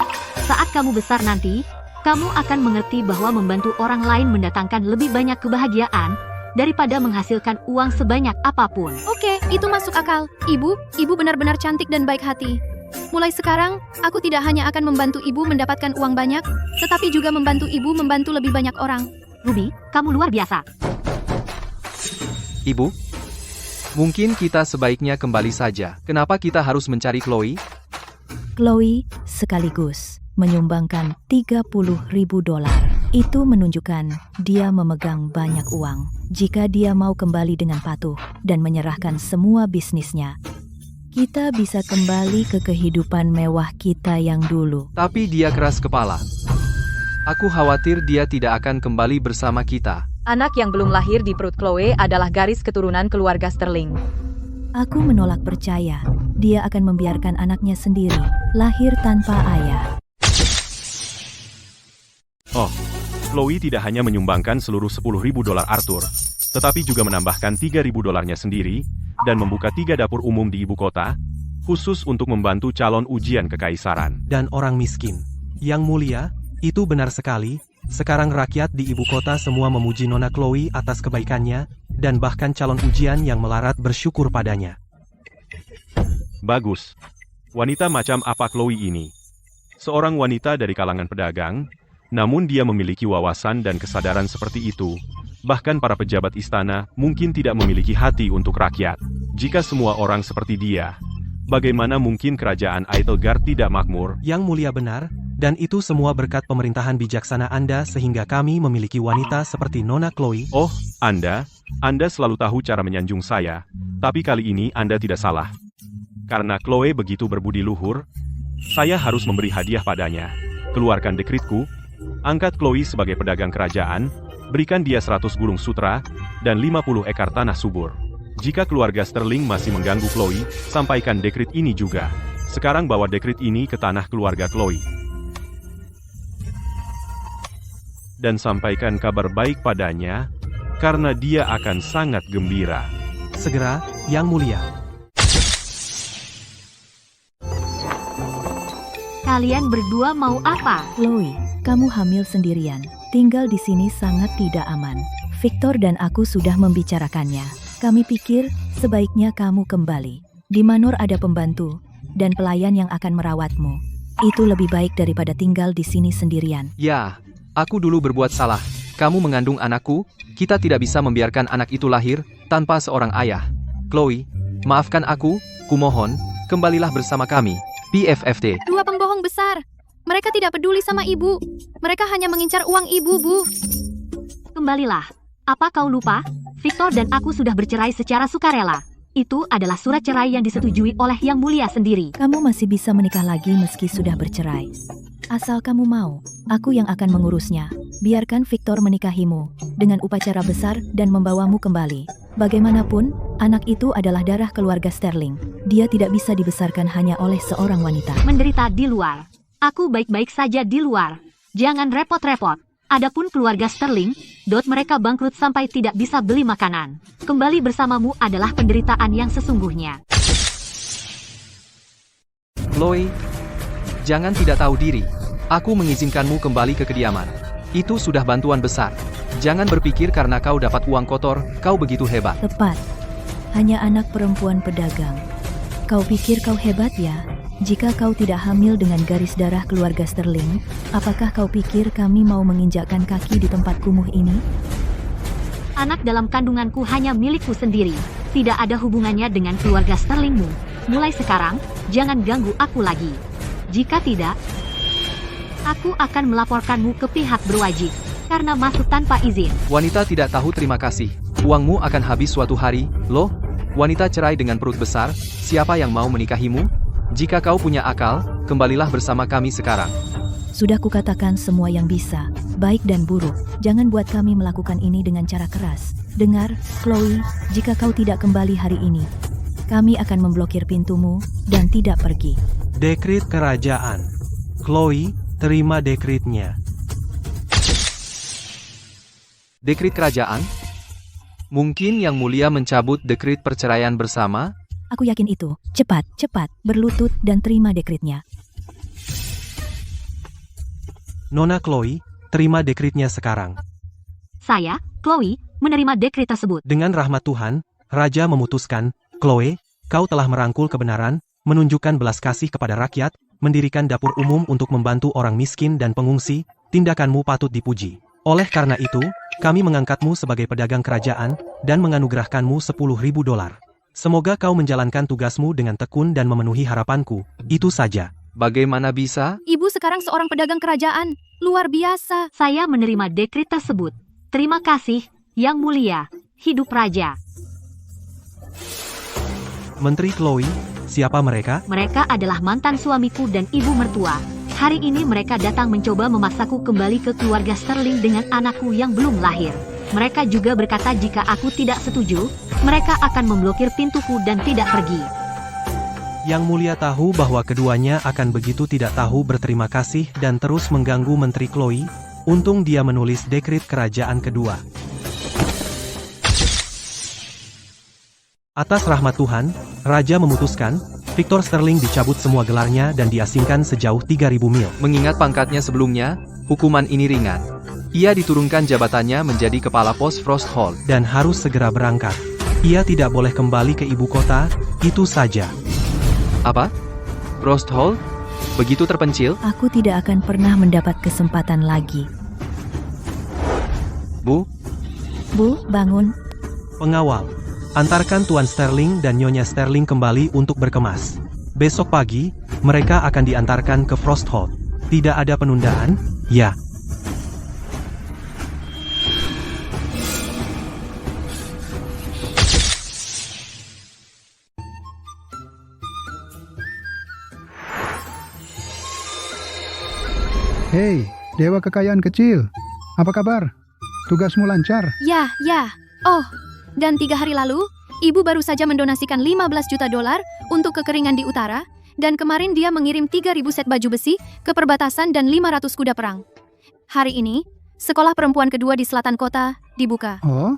Saat kamu besar nanti, kamu akan mengerti bahwa membantu orang lain mendatangkan lebih banyak kebahagiaan daripada menghasilkan uang sebanyak apapun. Oke, itu masuk akal. Ibu benar-benar cantik dan baik hati. Mulai sekarang, aku tidak hanya akan membantu ibu mendapatkan uang banyak, tetapi juga membantu ibu membantu lebih banyak orang. Ruby, kamu luar biasa. Ibu, mungkin kita sebaiknya kembali saja. Kenapa kita harus mencari Chloe? Chloe sekaligus menyumbangkan $30.000. Itu menunjukkan dia memegang banyak uang. Jika dia mau kembali dengan patuh dan menyerahkan semua bisnisnya, kita bisa kembali ke kehidupan mewah kita yang dulu. Tapi dia keras kepala. Aku khawatir dia tidak akan kembali bersama kita. Anak yang belum lahir di perut Chloe adalah garis keturunan keluarga Sterling. Aku menolak percaya dia akan membiarkan anaknya sendiri lahir tanpa ayah. Oh, Chloe tidak hanya menyumbangkan seluruh $10.000 Arthur, tetapi juga menambahkan $3.000-nya sendiri, dan membuka 3 dapur umum di ibu kota, khusus untuk membantu calon ujian kekaisaran. Dan orang miskin. Yang mulia, itu benar sekali. Sekarang rakyat di ibu kota semua memuji Nona Chloe atas kebaikannya, dan bahkan calon ujian yang melarat bersyukur padanya. Bagus. Wanita macam apa Chloe ini? Seorang wanita dari kalangan pedagang, namun dia memiliki wawasan dan kesadaran seperti itu. Bahkan para pejabat istana mungkin tidak memiliki hati untuk rakyat. Jika semua orang seperti dia, bagaimana mungkin kerajaan Eitelgard tidak makmur? Yang mulia benar, dan itu semua berkat pemerintahan bijaksana Anda sehingga kami memiliki wanita seperti Nona Chloe. Oh, Anda selalu tahu cara menyanjung saya, tapi kali ini Anda tidak salah. Karena Chloe begitu berbudi luhur, saya harus memberi hadiah padanya. Keluarkan dekritku, angkat Chloe sebagai pedagang kerajaan, berikan dia 100 gulung sutra, dan 50 ekar tanah subur. Jika keluarga Sterling masih mengganggu Chloe, sampaikan dekrit ini juga. Sekarang bawa dekrit ini ke tanah keluarga Chloe. Dan sampaikan kabar baik padanya, karena dia akan sangat gembira. Segera, Yang Mulia. Kalian berdua mau apa? Chloe, kamu hamil sendirian. Tinggal di sini sangat tidak aman. Victor dan aku sudah membicarakannya. Kami pikir sebaiknya kamu kembali. Di Manor ada pembantu dan pelayan yang akan merawatmu. Itu lebih baik daripada tinggal di sini sendirian. Ya, aku dulu berbuat salah. Kamu mengandung anakku, kita tidak bisa membiarkan anak itu lahir tanpa seorang ayah. Chloe, maafkan aku, kumohon, kembalilah bersama kami. PFFT. Dua pembohong besar. Mereka tidak peduli sama ibu. Mereka hanya mengincar uang ibu, Bu. Kembalilah. Apa kau lupa? Victor dan aku sudah bercerai secara sukarela. Itu adalah surat cerai yang disetujui oleh Yang Mulia sendiri. Kamu masih bisa menikah lagi meski sudah bercerai. Asal kamu mau, aku yang akan mengurusnya. Biarkan Victor menikahimu dengan upacara besar dan membawamu kembali. Bagaimanapun, anak itu adalah darah keluarga Sterling. Dia tidak bisa dibesarkan hanya oleh seorang wanita. Menderita di luar. Aku baik-baik saja di luar. Jangan repot-repot. Adapun keluarga Sterling, mereka bangkrut sampai tidak bisa beli makanan. Kembali bersamamu adalah penderitaan yang sesungguhnya. Chloe, jangan tidak tahu diri. Aku mengizinkanmu kembali ke kediaman. Itu sudah bantuan besar. Jangan berpikir karena kau dapat uang kotor, kau begitu hebat. Tepat. Hanya anak perempuan pedagang. Kau pikir kau hebat ya? Jika kau tidak hamil dengan garis darah keluarga Sterling, apakah kau pikir kami mau menginjakkan kaki di tempat kumuh ini? Anak dalam kandunganku hanya milikku sendiri. Tidak ada hubungannya dengan keluarga Sterlingmu. Mulai sekarang, jangan ganggu aku lagi. Jika tidak, aku akan melaporkanmu ke pihak berwajib. Karena masuk tanpa izin. Wanita tidak tahu terima kasih. Uangmu akan habis suatu hari, loh. Wanita cerai dengan perut besar, siapa yang mau menikahimu? Jika kau punya akal, kembalilah bersama kami sekarang. Sudah kukatakan semua yang bisa, baik dan buruk. Jangan buat kami melakukan ini dengan cara keras. Dengar, Chloe, jika kau tidak kembali hari ini, kami akan memblokir pintumu dan tidak pergi. Dekrit kerajaan. Chloe, terima dekritnya. Dekrit kerajaan? Mungkin Yang Mulia mencabut dekrit perceraian bersama? Aku yakin itu. Cepat, cepat, berlutut dan terima dekritnya. Nona Chloe, terima dekritnya sekarang. Saya, Chloe, menerima dekrit tersebut. Dengan rahmat Tuhan, Raja memutuskan, Chloe, kau telah merangkul kebenaran, menunjukkan belas kasih kepada rakyat, mendirikan dapur umum untuk membantu orang miskin dan pengungsi, tindakanmu patut dipuji. Oleh karena itu, kami mengangkatmu sebagai pedagang kerajaan, dan menganugerahkanmu $10.000. Semoga kau menjalankan tugasmu dengan tekun dan memenuhi harapanku. Itu saja. Bagaimana bisa? Ibu sekarang seorang pedagang kerajaan. Luar biasa. Saya menerima dekrit tersebut. Terima kasih, Yang Mulia. Hidup Raja. Menteri Chloe, siapa mereka? Mereka adalah mantan suamiku dan ibu mertua. Hari ini mereka datang mencoba memaksaku kembali ke keluarga Sterling dengan anakku yang belum lahir. Mereka juga berkata jika aku tidak setuju, mereka akan memblokir pintuku dan tidak pergi. Yang Mulia tahu bahwa keduanya akan begitu tidak tahu berterima kasih dan terus mengganggu Menteri Chloe. Untung dia menulis dekrit kerajaan kedua. Atas rahmat Tuhan, Raja memutuskan, Victor Sterling dicabut semua gelarnya dan diasingkan sejauh 3.000 mil. Mengingat pangkatnya sebelumnya, hukuman ini ringan. Ia diturunkan jabatannya menjadi kepala pos Frost Hall. Dan harus segera berangkat. Ia tidak boleh kembali ke ibu kota, itu saja. Apa? Frost Hall? Begitu terpencil? Aku tidak akan pernah mendapat kesempatan lagi. Bu, Bu, bangun. Pengawal, antarkan Tuan Sterling dan Nyonya Sterling kembali untuk berkemas. Besok pagi, mereka akan diantarkan ke Frost Hall. Tidak ada penundaan? Ya. Hei, Dewa Kekayaan Kecil. Apa kabar? Tugasmu lancar? Ya, ya. Oh, dan 3 hari lalu, ibu baru saja mendonasikan 15 juta dolar untuk kekeringan di utara, dan kemarin dia mengirim 3.000 set baju besi ke perbatasan dan 500 kuda perang. Hari ini, sekolah perempuan kedua di selatan kota dibuka. Oh,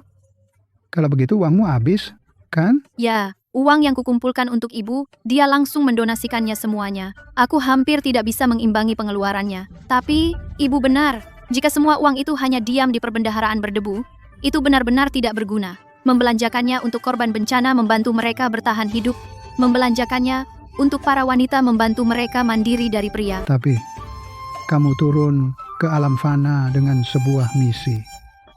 kalau begitu uangmu habis, kan? Ya, uang yang kukumpulkan untuk ibu, dia langsung mendonasikannya semuanya. Aku hampir tidak bisa mengimbangi pengeluarannya. Tapi, ibu benar. Jika semua uang itu hanya diam di perbendaharaan berdebu, itu benar-benar tidak berguna. Membelanjakannya untuk korban bencana membantu mereka bertahan hidup. Membelanjakannya untuk para wanita membantu mereka mandiri dari pria. Tapi, kamu turun ke alam fana dengan sebuah misi.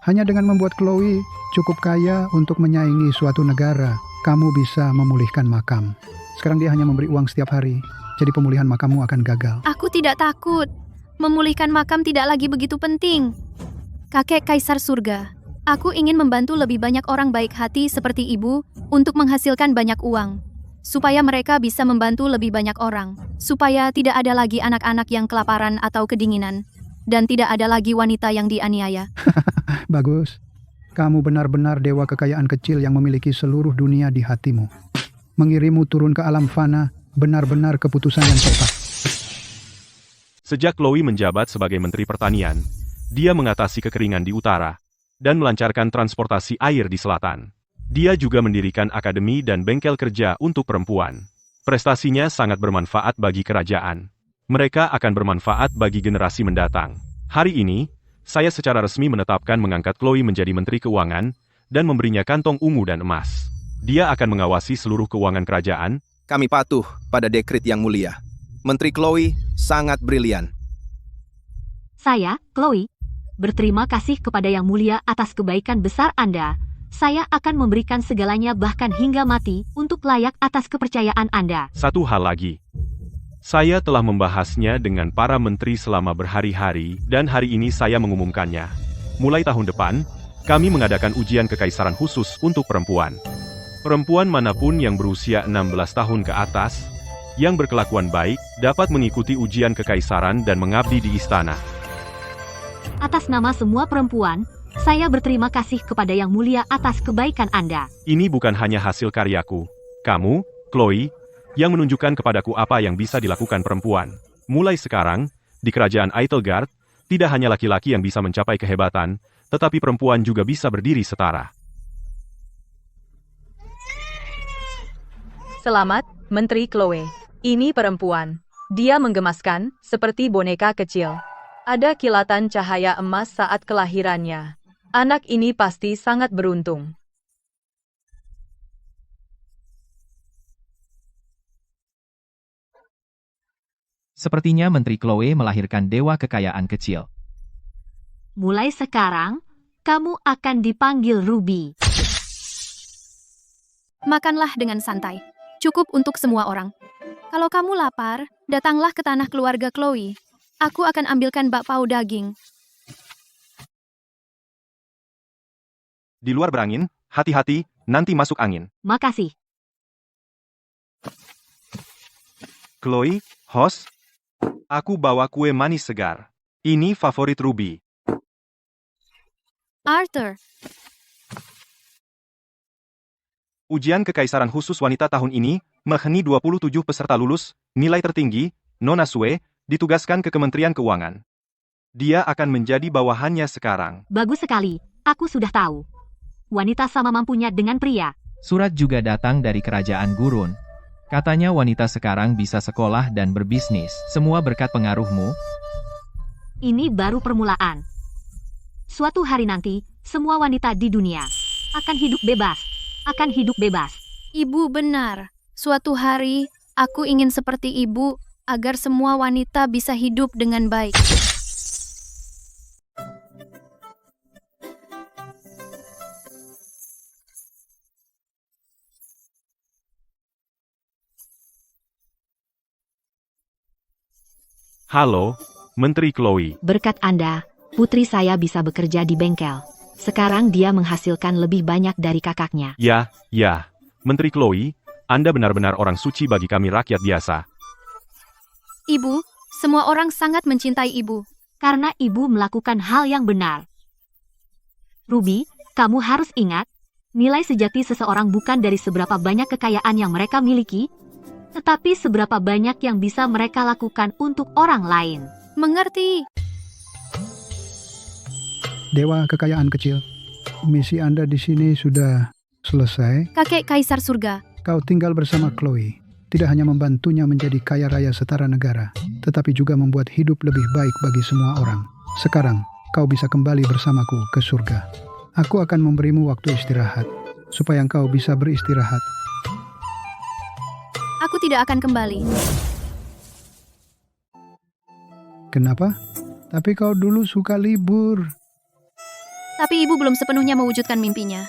Hanya dengan membuat Chloe cukup kaya untuk menyaingi suatu negara, kamu bisa memulihkan makam. Sekarang dia hanya memberi uang setiap hari, jadi pemulihan makammu akan gagal. Aku tidak takut. Memulihkan makam tidak lagi begitu penting. Kakek Kaisar Surga, aku ingin membantu lebih banyak orang baik hati seperti ibu untuk menghasilkan banyak uang. Supaya mereka bisa membantu lebih banyak orang. Supaya tidak ada lagi anak-anak yang kelaparan atau kedinginan. Dan tidak ada lagi wanita yang dianiaya. Bagus. Kamu benar-benar dewa kekayaan kecil yang memiliki seluruh dunia di hatimu. Mengirimmu turun ke alam fana benar-benar keputusan yang tepat. Sejak Chloe menjabat sebagai Menteri Pertanian, dia mengatasi kekeringan di utara dan melancarkan transportasi air di selatan. Dia juga mendirikan akademi dan bengkel kerja untuk perempuan. Prestasinya sangat bermanfaat bagi kerajaan. Mereka akan bermanfaat bagi generasi mendatang. Hari ini, saya secara resmi menetapkan mengangkat Chloe menjadi Menteri Keuangan dan memberinya kantong ungu dan emas. Dia akan mengawasi seluruh keuangan kerajaan. Kami patuh pada dekrit yang mulia. Menteri Chloe sangat brilian. Saya, Chloe, berterima kasih kepada Yang Mulia atas kebaikan besar Anda. Saya akan memberikan segalanya bahkan hingga mati untuk layak atas kepercayaan Anda. Satu hal lagi. Saya telah membahasnya dengan para menteri selama berhari-hari dan hari ini saya mengumumkannya. Mulai tahun depan, kami mengadakan ujian kekaisaran khusus untuk perempuan. Perempuan manapun yang berusia 16 tahun ke atas, yang berkelakuan baik, dapat mengikuti ujian kekaisaran dan mengabdi di istana. Atas nama semua perempuan, saya berterima kasih kepada Yang Mulia atas kebaikan Anda. Ini bukan hanya hasil karyaku. Kamu, Chloe, yang menunjukkan kepadaku apa yang bisa dilakukan perempuan. Mulai sekarang, di kerajaan Eitelgard, tidak hanya laki-laki yang bisa mencapai kehebatan, tetapi perempuan juga bisa berdiri setara. Selamat, Menteri Chloe. Ini perempuan. Dia menggemaskan, seperti boneka kecil. Ada kilatan cahaya emas saat kelahirannya. Anak ini pasti sangat beruntung. Sepertinya Menteri Chloe melahirkan dewa kekayaan kecil. Mulai sekarang, kamu akan dipanggil Ruby. Makanlah dengan santai. Cukup untuk semua orang. Kalau kamu lapar, datanglah ke tanah keluarga Chloe. Aku akan ambilkan bakpao daging. Di luar berangin, hati-hati, nanti masuk angin. Makasih. Chloe, host, aku bawa kue manis segar. Ini favorit Ruby. Arthur, Ujian Kekaisaran Khusus Wanita tahun ini, mengheni 27 peserta lulus, nilai tertinggi, Nona Sue, ditugaskan ke Kementerian Keuangan. Dia akan menjadi bawahannya sekarang. Bagus sekali, aku sudah tahu. Wanita sama mampunya dengan pria. Surat juga datang dari kerajaan Gurun. Katanya wanita sekarang bisa sekolah dan berbisnis, semua berkat pengaruhmu. Ini baru permulaan. Suatu hari nanti, semua wanita di dunia akan hidup bebas. Akan hidup bebas. Ibu benar. Suatu hari, aku ingin seperti ibu, agar semua wanita bisa hidup dengan baik. Halo, Menteri Chloe. Berkat Anda, putri saya bisa bekerja di bengkel. Sekarang dia menghasilkan lebih banyak dari kakaknya. Ya, Menteri Chloe, Anda benar-benar orang suci bagi kami rakyat biasa. Ibu, semua orang sangat mencintai ibu. Karena ibu melakukan hal yang benar. Ruby, kamu harus ingat, nilai sejati seseorang bukan dari seberapa banyak kekayaan yang mereka miliki, tetapi seberapa banyak yang bisa mereka lakukan untuk orang lain. Mengerti? Dewa kekayaan kecil, misi Anda di sini sudah selesai. Kakek Kaisar Surga. Kau tinggal bersama Chloe. Tidak hanya membantunya menjadi kaya raya setara negara, tetapi juga membuat hidup lebih baik bagi semua orang. Sekarang, kau bisa kembali bersamaku ke surga. Aku akan memberimu waktu istirahat, supaya engkau bisa beristirahat. Aku tidak akan kembali. Kenapa? Tapi kau dulu suka libur. Tapi ibu belum sepenuhnya mewujudkan mimpinya.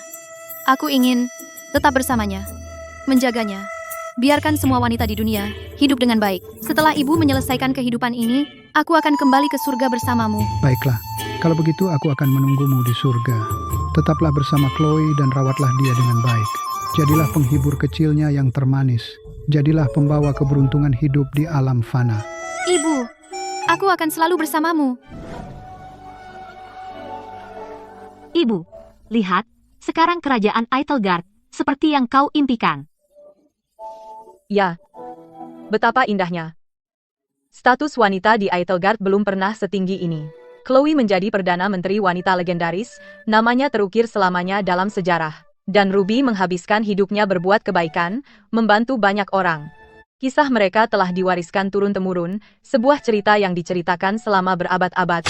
Aku ingin tetap bersamanya, menjaganya. Biarkan semua wanita di dunia hidup dengan baik. Setelah ibu menyelesaikan kehidupan ini, aku akan kembali ke surga bersamamu. Baiklah, kalau begitu aku akan menunggumu di surga. Tetaplah bersama Chloe dan rawatlah dia dengan baik. Jadilah penghibur kecilnya yang termanis. Jadilah pembawa keberuntungan hidup di alam fana. Ibu, aku akan selalu bersamamu. Ibu, lihat, sekarang kerajaan Eitelgard seperti yang kau impikan. Ya, betapa indahnya. Status wanita di Eitelgard belum pernah setinggi ini. Chloe menjadi Perdana Menteri wanita legendaris, namanya terukir selamanya dalam sejarah. Dan Ruby menghabiskan hidupnya berbuat kebaikan, membantu banyak orang. Kisah mereka telah diwariskan turun-temurun, sebuah cerita yang diceritakan selama berabad-abad.